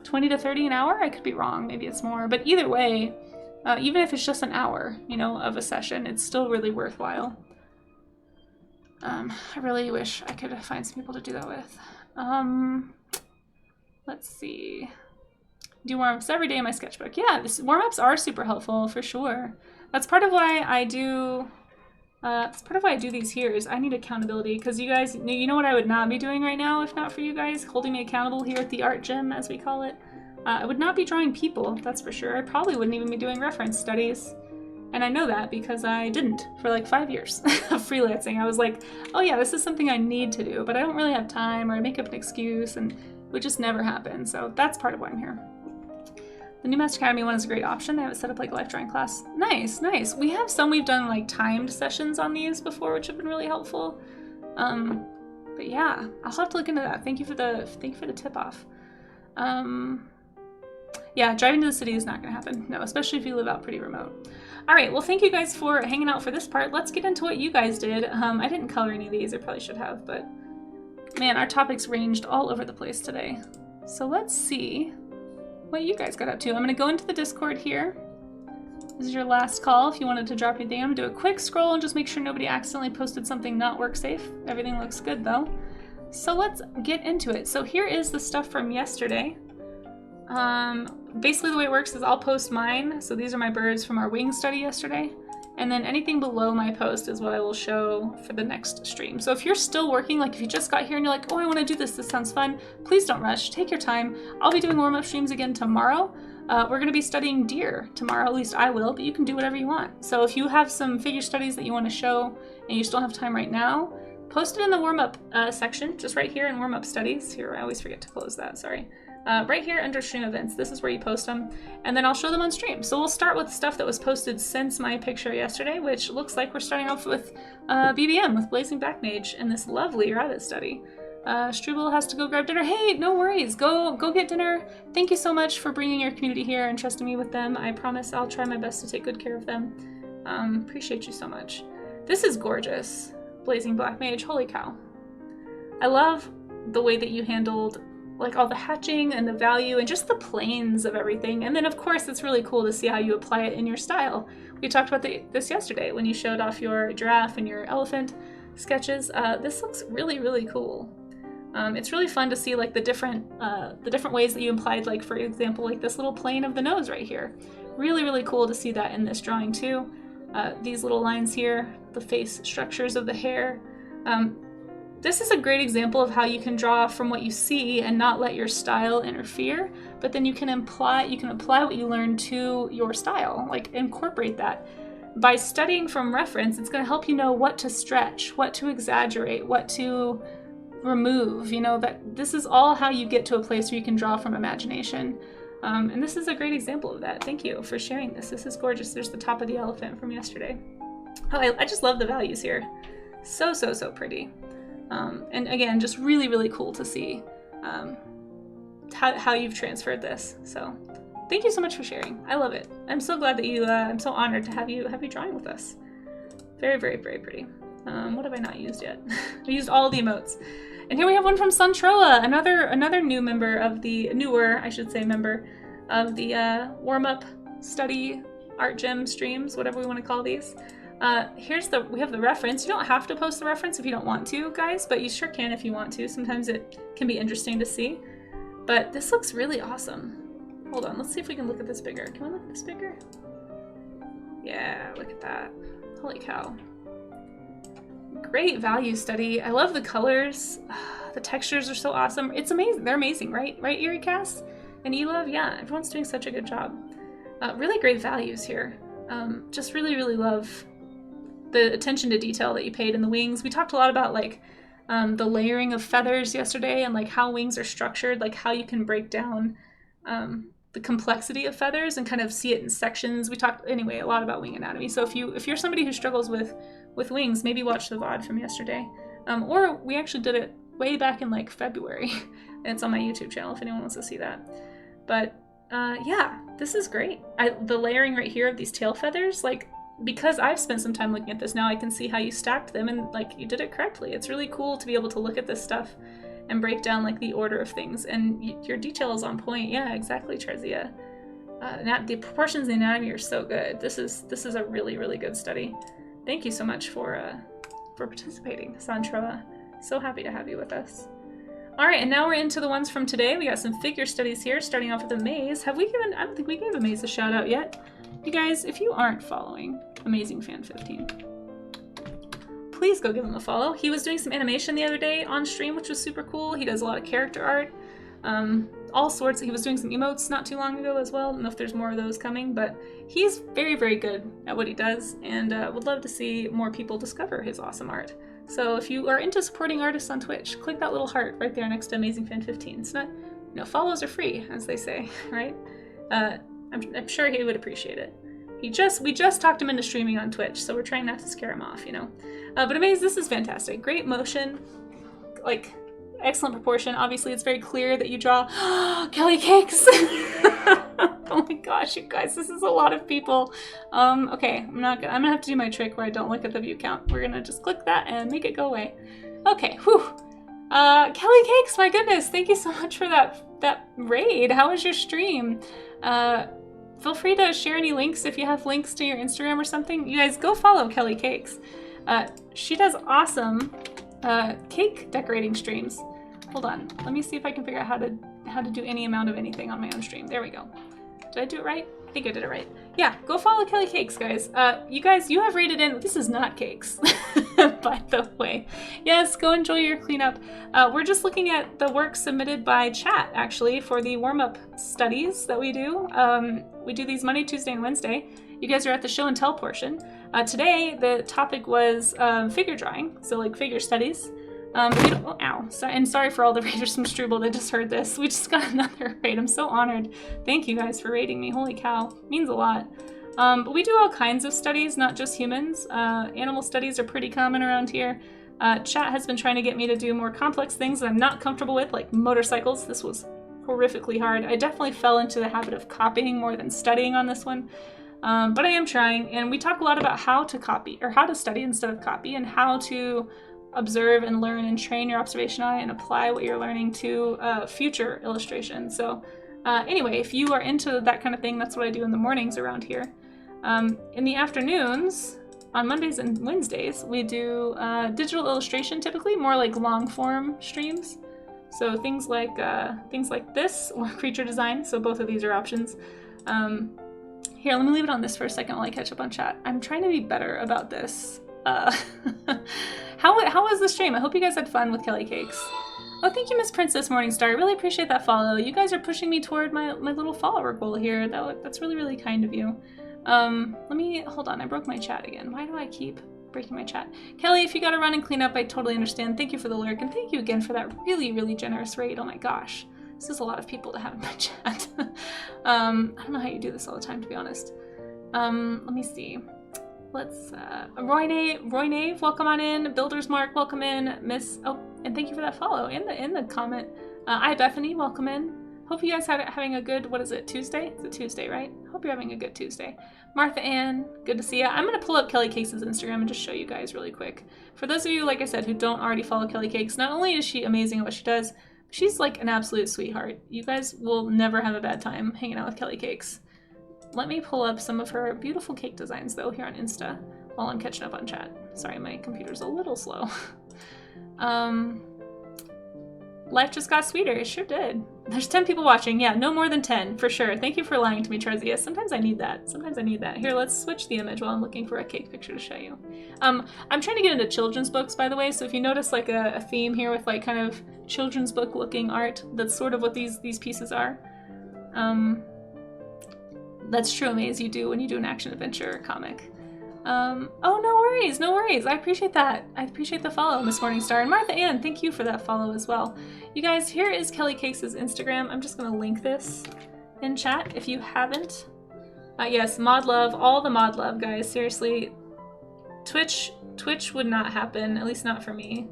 to 30 an hour. I could be wrong. Maybe it's more. But either way, even if it's just an hour, of a session, it's still really worthwhile. I really wish I could find some people to do that with. Let's see. Do warm-ups every day in my sketchbook. Yeah, warm-ups are super helpful for sure. That's part of why I do. That's part of why I do these here. Is I need accountability, because you guys, you know what I would not be doing right now if not for you guys holding me accountable here at the art gym, as we call it. I would not be drawing people. That's for sure. I probably wouldn't even be doing reference studies. And I know that because I didn't for like 5 years of freelancing. I was like, oh yeah, this is something I need to do, but I don't really have time, or I make up an excuse, and it would just never happen. So that's part of why I'm here. The new Master Academy one is a great option. They have it set up like a life drawing class. Nice, nice. We have some we've done like timed sessions on these before, which have been really helpful. But yeah, I'll have to look into that. Thank you for the tip off. Yeah, driving to the city is not gonna happen. No, especially if you live out pretty remote. All right, well, thank you guys for hanging out for this part. Let's get into what you guys did. I didn't color any of these. I probably should have, but man, our topics ranged all over the place today. So let's see what you guys got up to. I'm gonna go into the Discord here. This is your last call if you wanted to drop anything. I'm gonna do a quick scroll and just make sure nobody accidentally posted something not work safe. Everything looks good though. So let's get into it. So here is the stuff from yesterday. Basically the way it works is I'll post mine. So these are my birds from our wing study yesterday. And then anything below my post is what I will show for the next stream. So if you're still working, like if you just got here and you're like, oh, I want to do this, this sounds fun, please don't rush, take your time. I'll be doing warm-up streams again tomorrow. We're going to be studying deer tomorrow, at least I will, but you can do whatever you want. So if you have some figure studies that you want to show and you still have time right now, post it in the warm-up section, just right here in warm-up studies. Here, I always forget to close that, sorry. Right here under stream events, this is where you post them, and then I'll show them on stream. So we'll start with stuff that was posted since my picture yesterday, which looks like we're starting off with BBM, with Blazing Back Mage, and this lovely rabbit study. Struble has to go grab dinner. Hey, no worries, go get dinner. Thank you so much for bringing your community here and trusting me with them. I promise I'll try my best to take good care of them. Appreciate you so much. This is gorgeous. Blazing Black Mage, holy cow. I love the way that you handled like all the hatching and the value and just the planes of everything. And then of course it's really cool to see how you apply it in your style. We talked about this yesterday when you showed off your giraffe and your elephant sketches. This looks really, really cool. It's really fun to see like the different ways that you implied, like for example, like this little plane of the nose right here. Really, really cool to see that in this drawing too. These little lines here, the face structures of the hair. This is a great example of how you can draw from what you see and not let your style interfere, but then you can apply what you learn to your style, like incorporate that. By studying from reference, it's going to help you know what to stretch, what to exaggerate, what to remove, you know, that this is all how you get to a place where you can draw from imagination. And this is a great example of that. Thank you for sharing this. This is gorgeous. There's the top of the elephant from yesterday. Oh, I just love the values here. So, so, so pretty. And again, just really, really cool to see how you've transferred this. So thank you so much for sharing. I love it. I'm so glad that you, I'm so honored to have you drawing with us. Very, very, very pretty. What have I not used yet? I used all the emotes. And here we have one from Suntroa, another new member of the, newer, I should say, member of the warm-up study art gym streams, whatever we want to call these. We have the reference. You don't have to post the reference if you don't want to, guys, but you sure can if you want to. Sometimes it can be interesting to see. But this looks really awesome. Hold on, let's see if we can look at this bigger. Can we look at this bigger? Yeah, look at that. Holy cow. Great value study. I love the colors. The textures are so awesome. It's amazing. They're amazing, right? Right, Eerie Cast? And Elove? Yeah, everyone's doing such a good job. Really great values here. Just really, really love the attention to detail that you paid in the wings. We talked a lot about like the layering of feathers yesterday and like how wings are structured, like how you can break down the complexity of feathers and kind of see it in sections. We talked anyway a lot about wing anatomy. So if you're somebody who struggles with wings, maybe watch the VOD from yesterday. Or we actually did it way back in like February. And it's on my YouTube channel if anyone wants to see that. But yeah, this is great. The layering right here of these tail feathers, like, because I've spent some time looking at this now, I can see how you stacked them and like you did it correctly. It's really cool to be able to look at this stuff and break down like the order of things, and your detail is on point. Yeah, exactly, Trezia. The proportions of the anatomy are so good. This is a really, really good study. Thank you so much for participating, Santroa. So happy to have you with us. All right, and now we're into the ones from today. We got some figure studies here, starting off with a maze. I don't think we gave a maze a shout out yet. You guys, if you aren't following Amazing Fan 15, please go give him a follow. He was doing some animation the other day on stream, which was super cool. He does a lot of character art, all sorts. He was doing some emotes not too long ago as well. I don't know if there's more of those coming, but he's very, very good at what he does, and would love to see more people discover his awesome art. So if you are into supporting artists on Twitch, click that little heart right there next to Amazing Fan 15. It's not, follows are free, as they say, right? I'm sure he would appreciate it. We just talked him into streaming on Twitch, so we're trying not to scare him off, But Amaze, this is fantastic. Great motion, like excellent proportion. Obviously, it's very clear that you draw Kelly Cakes. Oh my gosh, you guys, this is a lot of people. Okay, I'm gonna have to do my trick where I don't look at the view count. We're gonna just click that and make it go away. Okay, whew. Kelly Cakes, my goodness, thank you so much for that raid. How was your stream? Feel free to share any links if you have links to your Instagram or something. You guys go follow Kelly Cakes. She does awesome cake decorating streams. Hold on, let me see if I can figure out how to do any amount of anything on my own stream. There we go. Did I do it right? I think I did it right. Yeah, go follow Kelly Cakes, guys. You guys, you have rated in. This is not cakes, by the way. Yes, go enjoy your cleanup. We're just looking at the work submitted by chat, actually, for the warm-up studies that we do. We do these Monday, Tuesday, and Wednesday. You guys are at the show and tell portion. Today, the topic was figure drawing, so like figure studies. Ow. And sorry for all the raiders from Struble that just heard this. We just got another raid. I'm so honored. Thank you guys for raiding me. Holy cow. Means a lot. But we do all kinds of studies, not just humans. Animal studies are pretty common around here. Chat has been trying to get me to do more complex things that I'm not comfortable with, like motorcycles. This was horrifically hard. I definitely fell into the habit of copying more than studying on this one. But I am trying, and we talk a lot about how to copy, or how to study instead of copy, and how to observe and learn and train your observation eye and apply what you're learning to future illustration. So anyway, if you are into that kind of thing, that's what I do in the mornings around here. In the afternoons, on Mondays and Wednesdays, we do digital illustration, typically more like long form streams. So things like this or creature design. So both of these are options. Here, let me leave it on this for a second while I catch up on chat. I'm trying to be better about this. How was the stream? I hope you guys had fun with Kelly Cakes. Oh, thank you, Miss Princess Morningstar. I really appreciate that follow. You guys are pushing me toward my little follower goal here. That's really, really kind of you. Hold on. I broke my chat again. Why do I keep breaking my chat? Kelly, if you gotta run and clean up, I totally understand. Thank you for the lurk, and thank you again for that really, really generous raid. Oh my gosh. This is a lot of people to have in my chat. I don't know how you do this all the time, to be honest. Let me see. Let's, Roy Nave, welcome on in. Builder's Mark, welcome in. And thank you for that follow in the comment. I Bethany, welcome in. Hope you guys are having a good, what is it, Tuesday? It's a Tuesday, right? Hope you're having a good Tuesday. Martha Ann, good to see you. I'm going to pull up Kelly Cakes' Instagram and just show you guys really quick. For those of you, like I said, who don't already follow Kelly Cakes, not only is she amazing at what she does, she's like an absolute sweetheart. You guys will never have a bad time hanging out with Kelly Cakes. Let me pull up some of her beautiful cake designs, though, here on Insta while I'm catching up on chat. Sorry, my computer's a little slow. Life just got sweeter. It sure did. There's 10 people watching. Yeah, no more than 10, for sure. Thank you for lying to me, Trezia. Sometimes I need that. Here, let's switch the image while I'm looking for a cake picture to show you. I'm trying to get into children's books, by the way, so if you notice like a theme here with like kind of children's book looking art, that's sort of what these pieces are. That's true, Amaze, you do when you do an action-adventure comic. Oh, no worries. I appreciate that. I appreciate the follow, Miss Morningstar. And Martha Ann, thank you for that follow as well. You guys, here is Kelly Cakes' Instagram. I'm just going to link this in chat if you haven't. Yes, mod love, all the mod love, guys. Seriously, Twitch would not happen, at least not for me,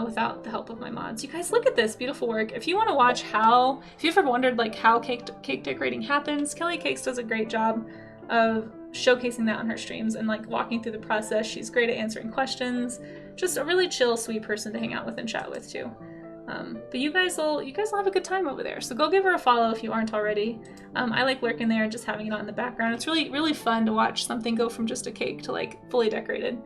without the help of my mods. You guys, look at this beautiful work. If you want to watch if you've ever wondered like how cake decorating happens, Kelly Cakes does a great job of showcasing that on her streams and like walking through the process. She's great at answering questions. Just a really chill, sweet person to hang out with and chat with too. But you guys will have a good time over there. So go give her a follow if you aren't already. I like lurking there and just having it on in the background. It's really, really fun to watch something go from just a cake to like fully decorated.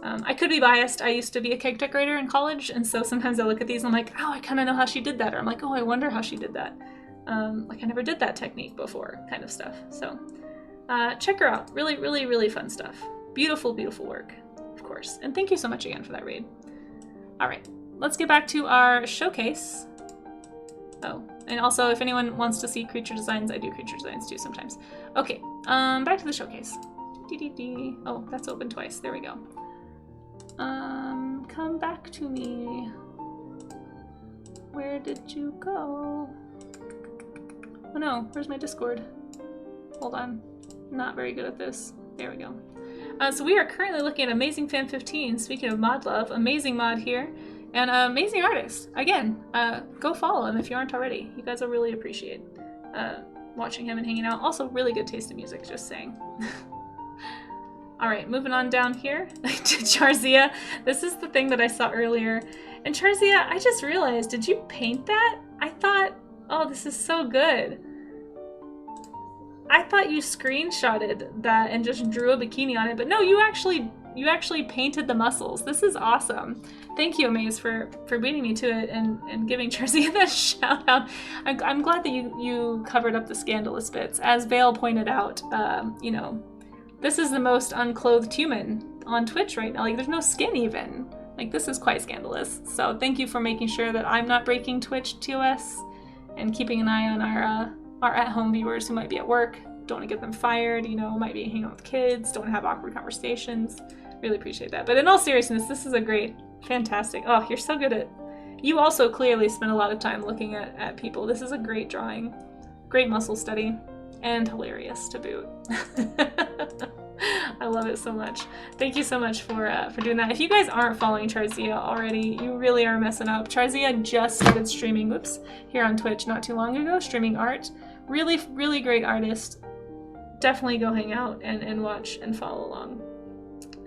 I could be biased. I used to be a cake decorator in college, and so sometimes I look at these and I'm like, oh, I kind of know how she did that. Or I'm like, oh, I wonder how she did that. Like I never did that technique before, kind of stuff. So check her out. Really, really, really fun stuff. Beautiful, beautiful work, of course. And thank you so much again for that raid. All right, let's get back to our showcase. Oh, and also if anyone wants to see creature designs, I do creature designs too sometimes. Okay, back to the showcase. Oh, that's open twice. There we go. Come back to me. Where did you go? Oh no, where's my Discord? Hold on. Not very good at this. There we go. So we are currently looking at Amazing Fan 15. Speaking of mod love, amazing mod here. And amazing artist. Again, go follow him if you aren't already. You guys will really appreciate watching him and hanging out. Also, really good taste in music, just saying. All right, moving on down here to Charzia. This is the thing that I saw earlier. And Charzia, I just realized, did you paint that? I thought, oh, this is so good. I thought you screenshotted that and just drew a bikini on it, but no, you actually painted the muscles. This is awesome. Thank you, Amaze, for beating me to it and giving Charzia that shout out. I'm glad that you covered up the scandalous bits. As Vale pointed out, you know, this is the most unclothed human on Twitch right now. Like, there's no skin even. Like, this is quite scandalous. So thank you for making sure that I'm not breaking Twitch TOS and keeping an eye on our at-home viewers who might be at work, don't want to get them fired, you know, might be hanging out with kids, don't want to have awkward conversations. Really appreciate that. But in all seriousness, this is a great, fantastic, oh, you're so good at, you also clearly spend a lot of time looking at people. This is a great drawing, great muscle study, and hilarious to boot. I love it so much. Thank you so much for doing that. If you guys aren't following Charzia already, you really are messing up. Charzia just started streaming, whoops, here on Twitch not too long ago, streaming art. Really, really great artist. Definitely go hang out and watch and follow along.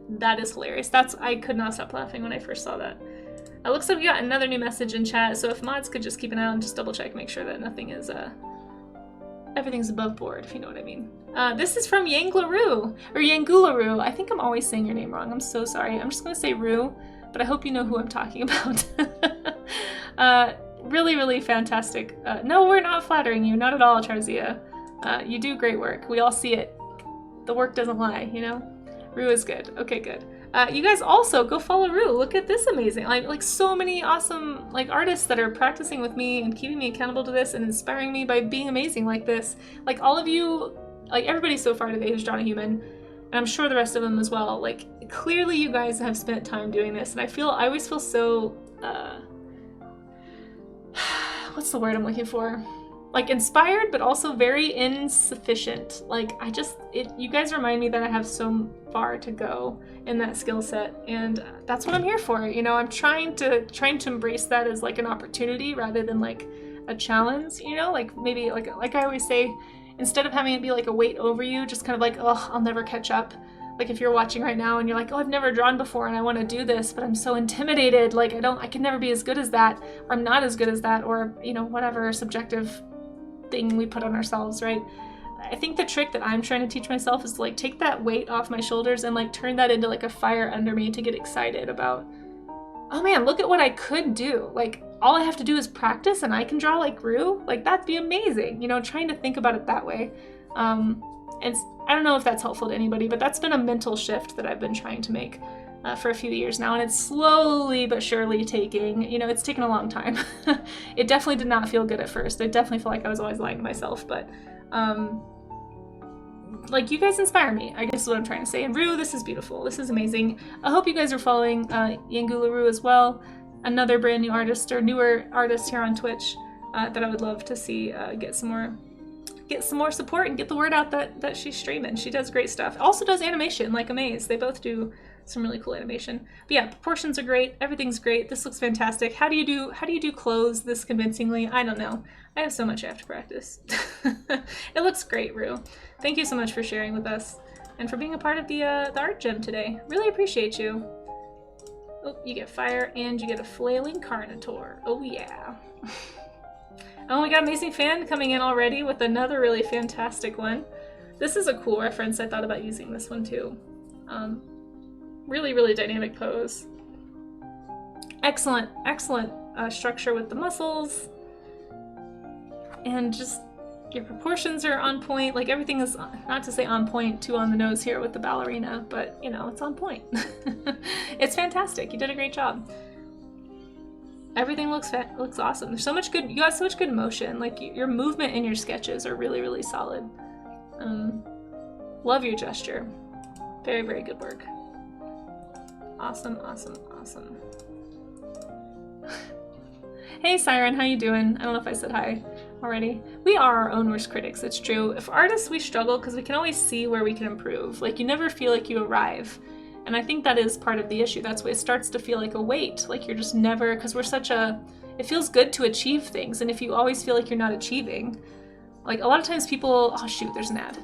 That is hilarious. I could not stop laughing when I first saw that. It looks like we got another new message in chat, so if mods could just keep an eye on and just double check, make sure that nothing is, everything's above board, if you know what I mean. This is from Yanglaroo, or Yangularu. I think I'm always saying your name wrong. I'm so sorry. I'm just gonna say Rue, but I hope you know who I'm talking about. Really, really fantastic. No, we're not flattering you. Not at all, Charzia. You do great work. We all see it. The work doesn't lie, you know? Rue is good. Okay, good. You guys also go follow Rue. Look at this amazing, like so many awesome like artists that are practicing with me and keeping me accountable to this and inspiring me by being amazing like this. Like all of you, like everybody so far today who's drawn a human, and I'm sure the rest of them as well. Like clearly you guys have spent time doing this, and I always feel so, what's the word I'm looking for? Like inspired, but also very insufficient. Like you guys remind me that I have so far to go in that skill set, and that's what I'm here for. You know, I'm trying to embrace that as like an opportunity rather than like a challenge. You know, like maybe like I always say, instead of having it be like a weight over you, just kind of like, oh, I'll never catch up. Like if you're watching right now and you're like, oh, I've never drawn before and I want to do this, but I'm so intimidated. Like I can never be as good as that, or I'm not as good as that, or you know, whatever subjective thing we put on ourselves, right? I think the trick that I'm trying to teach myself is to like take that weight off my shoulders and like turn that into like a fire under me to get excited about, oh man, look at what I could do. Like all I have to do is practice and I can draw like Rue. Like that'd be amazing. You know, trying to think about it that way. And I don't know if that's helpful to anybody, but that's been a mental shift that I've been trying to make for a few years now, and it's slowly but surely taking, you know, it's taken a long time. It definitely did not feel good at first. I definitely felt like I was always lying to myself, but like you guys inspire me, I guess is what I'm trying to say. And Rue, this is beautiful. This is amazing. I hope you guys are following Yangularu as well, another brand new artist or newer artist here on Twitch that I would love to see get some more support and get the word out that she's streaming. She does great stuff. Also does animation like Amaze. They both do some really cool animation. But yeah, proportions are great. Everything's great. This looks fantastic. How do you do clothes this convincingly? I don't know. I have so much I have to practice. It looks great, Rue. Thank you so much for sharing with us and for being a part of the art gym today. Really appreciate you. Oh, you get fire and you get a flailing Carnotaur. Oh yeah. Oh, we got Amazing Fan coming in already with another really fantastic one. This is a cool reference. I thought about using this one too. Really, really dynamic pose. Excellent, excellent structure with the muscles. And just your proportions are on point. Like everything is, not to say on point, too on the nose here with the ballerina, but you know, it's on point. It's fantastic. You did a great job. Everything looks awesome. There's so much good, you got so much good motion. Like your movement in your sketches are really, really solid. Love your gesture. Very, very good work. Awesome, awesome, awesome. Hey Siren, how you doing? I don't know if I said hi already. We are our own worst critics, it's true. If artists, we struggle because we can always see where we can improve. Like you never feel like you arrive. And I think that is part of the issue. That's why it starts to feel like a weight. Like you're just never, because we're such a, it feels good to achieve things. And if you always feel like you're not achieving, like a lot of times people, oh shoot, there's an ad.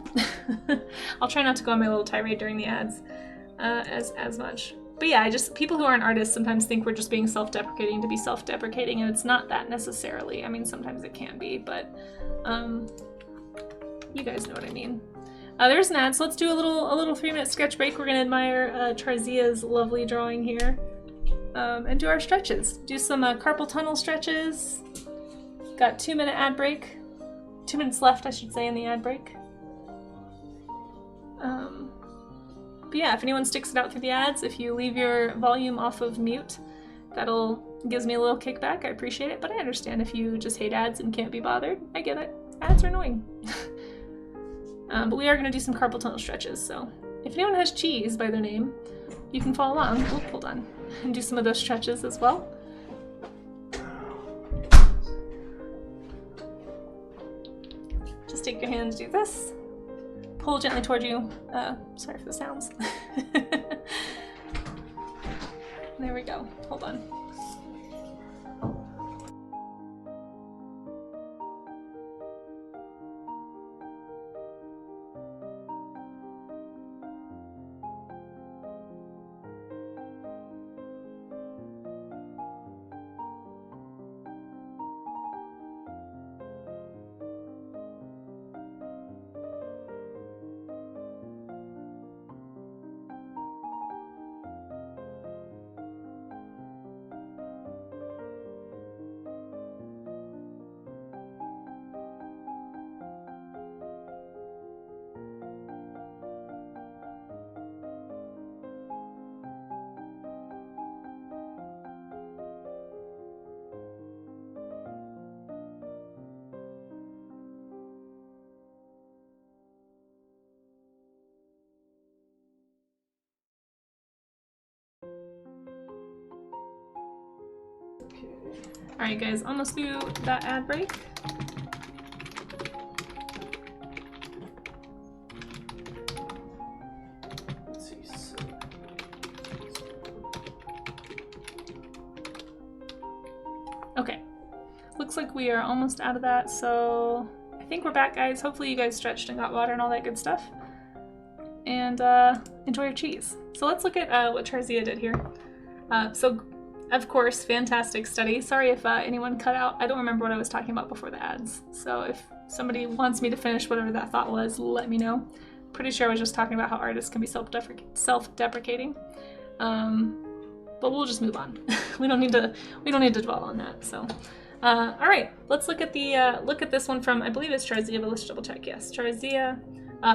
I'll try not to go on my little tirade during the ads as much. But yeah, people who aren't artists sometimes think we're just being self-deprecating to be self-deprecating, and it's not that necessarily. I mean, sometimes it can be, but you guys know what I mean. There's an ad, so let's do a little 3-minute sketch break. We're gonna admire Charzia's lovely drawing here, and do our stretches. Do some carpal tunnel stretches. Got 2-minute ad break. 2 minutes left, I should say, in the ad break. But yeah, if anyone sticks it out through the ads, if you leave your volume off of mute, gives me a little kickback. I appreciate it, but I understand if you just hate ads and can't be bothered. I get it. Ads are annoying. But we are going to do some carpal tunnel stretches, so if anyone has Cheese by their name, you can follow along. Oh, hold on. And do some of those stretches as well. Just take your hands, do this. Pull gently toward you. Sorry for the sounds. There we go. Hold on. Alright guys, almost through that ad break. Let's see, so... Okay, looks like we are almost out of that, so I think we're back guys. Hopefully you guys stretched and got water and all that good stuff. And enjoy your cheese. So let's look at what Charzia did here. Of course, fantastic study. Sorry if anyone cut out. I don't remember what I was talking about before the ads. So if somebody wants me to finish whatever that thought was, let me know. Pretty sure I was just talking about how artists can be self-deprecating. But we'll just move on. we don't need to dwell on that. So, all right, let's look at this one from, I believe it's Charzia, but let's double check. Yes, Charzia.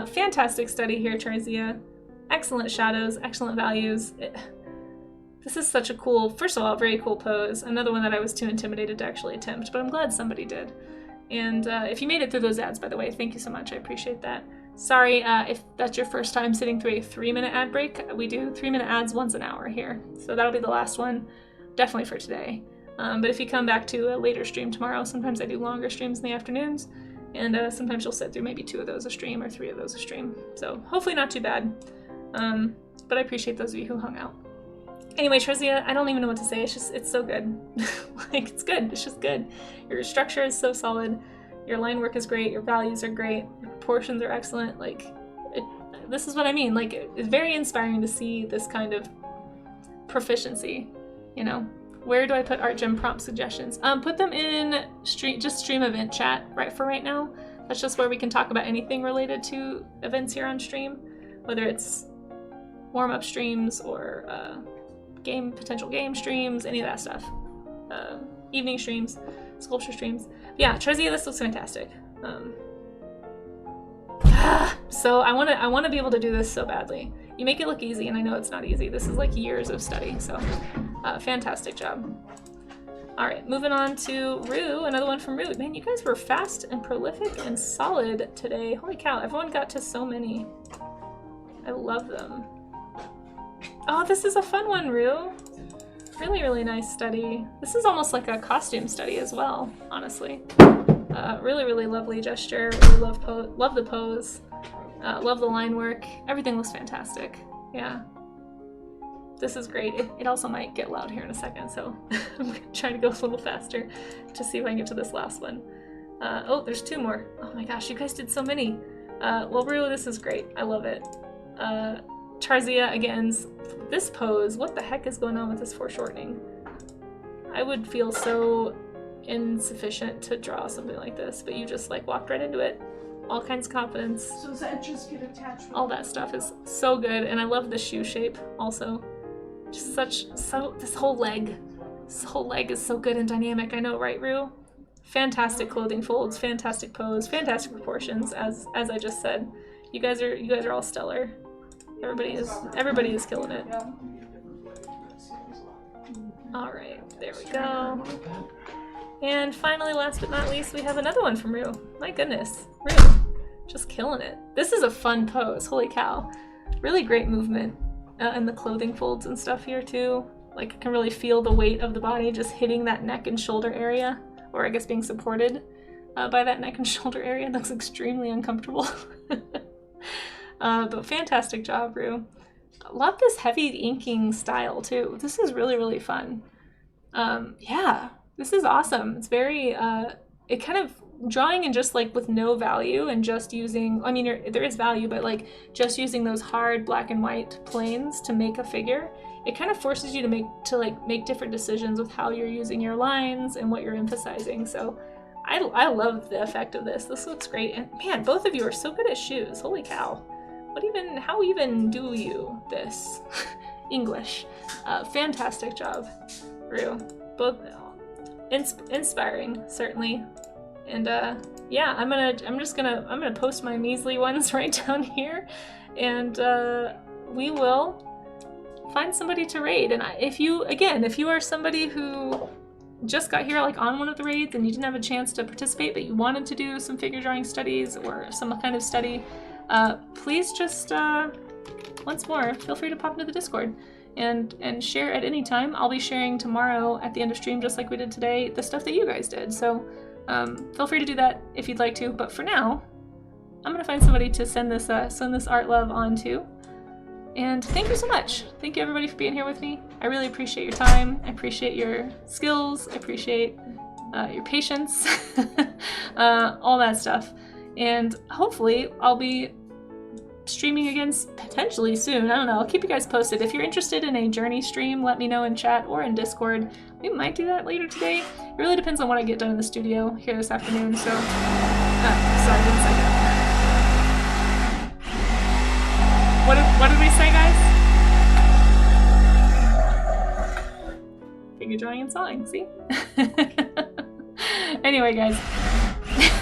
Fantastic study here, Charzia. Excellent shadows, excellent values. This is such a cool, first of all, very cool pose. Another one that I was too intimidated to actually attempt, but I'm glad somebody did. And if you made it through those ads, by the way, thank you so much. I appreciate that. Sorry if that's your first time sitting through a 3-minute ad break. We do 3-minute ads once an hour here. So that'll be the last one, definitely for today. But if you come back to a later stream tomorrow, sometimes I do longer streams in the afternoons. And sometimes you'll sit through maybe 2 of those a stream or 3 of those a stream. So hopefully not too bad. But I appreciate those of you who hung out. Anyway, Charzia, I don't even know what to say. It's so good. Like, it's good. It's just good. Your structure is so solid. Your line work is great. Your values are great. Your proportions are excellent. Like, this is what I mean. Like, it's very inspiring to see this kind of proficiency, you know? Where do I put Art Gym prompt suggestions? Put them in stream event chat for right now. That's just where we can talk about anything related to events here on stream, whether it's warm-up streams or potential game streams, any of that stuff. Evening streams, sculpture streams. Yeah, Charzia, this looks fantastic. So I want to be able to do this so badly. You make it look easy, and I know it's not easy. This is like years of study, so fantastic job. All right, moving on to Rue, another one from Rue. Man, you guys were fast and prolific and solid today. Holy cow, everyone got to so many. I love them. Oh, this is a fun one, Rue. Really, really nice study. This is almost like a costume study as well, honestly. Really, really lovely gesture. Really love the pose. Love the line work. Everything looks fantastic. Yeah. This is great. It also might get loud here in a second, so I'm trying to go a little faster to see if I can get to this last one. Oh, there's 2 more. Oh my gosh, you guys did so many. Well, Rue, this is great. I love it. Charzia, again, this pose, what the heck is going on with this foreshortening? I would feel so insufficient to draw something like this, but you just like walked right into it. All kinds of confidence. So does that just get attached? All that stuff is so good, and I love the shoe shape also. Just this whole leg is so good and dynamic. I know, right, Rue? Fantastic clothing folds, fantastic pose, fantastic proportions. As I just said, you guys are all stellar. Everybody is killing it. All right, there we go. And finally, last but not least, we have another one from Rue. My goodness, Rue, just killing it. This is a fun pose. Holy cow! Really great movement, and the clothing folds and stuff here too. Like I can really feel the weight of the body just hitting that neck and shoulder area, or I guess being supported by that neck and shoulder area. It looks extremely uncomfortable. But fantastic job, Rue. Love this heavy inking style too. This is really, really fun. Yeah, this is awesome. It's very, it kind of drawing in just like with no value and just using, I mean, there is value, but like just using those hard black and white planes to make a figure, it kind of forces you to make different decisions with how you're using your lines and what you're emphasizing. So I love the effect of this. This looks great. And man, both of you are so good at shoes. Holy cow. How even do you this? English. Fantastic job, Rue. Both inspiring, certainly. And yeah, I'm gonna post my measly ones right down here, and we will find somebody to raid. And if you are somebody who just got here like on one of the raids and you didn't have a chance to participate, but you wanted to do some figure drawing studies or some kind of study, please just once more feel free to pop into the Discord and share at any time. I'll be sharing tomorrow at the end of stream, just like we did today, the stuff that you guys did. So feel free to do that if you'd like to. But for now, I'm gonna find somebody to send this art love on to. And thank you so much. Thank you everybody for being here with me. I really appreciate your time. I appreciate your skills. I appreciate your patience, all that stuff. And hopefully I'll be streaming again potentially soon. I don't know. I'll keep you guys posted. If you're interested in a journey stream, let me know in chat or in Discord. We might do that later today. It really depends on what I get done in the studio here this afternoon. So, sorry, 1 second. What did we say, guys? Figure drawing and sawing, see? Anyway, guys,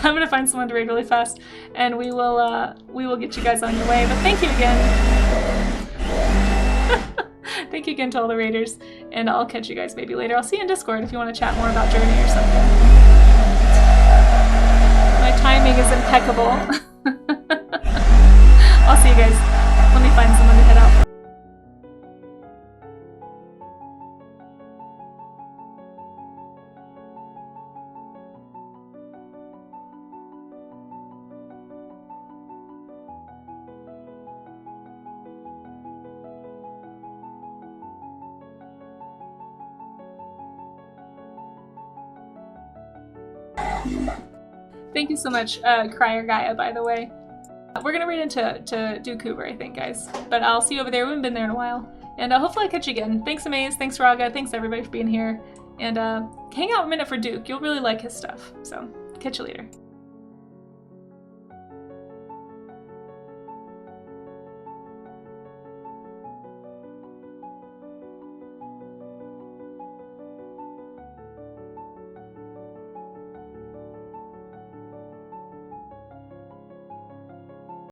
I'm gonna find someone to raid really fast, and we will get you guys on your way. But thank you again. Thank you again to all the raiders, and I'll catch you guys maybe later. I'll see you in Discord if you want to chat more about Journey or something. My timing is impeccable. I'll see you guys. Let me find someone to head out for. Thank you so much, Crier Gaia, by the way. We're gonna read into Dookuber, I think, guys. But I'll see you over there. We haven't been there in a while. And hopefully I'll catch you again. Thanks, Amaze. Thanks, Raga. Thanks, everybody, for being here. And hang out a minute for Duke. You'll really like his stuff. So, catch you later.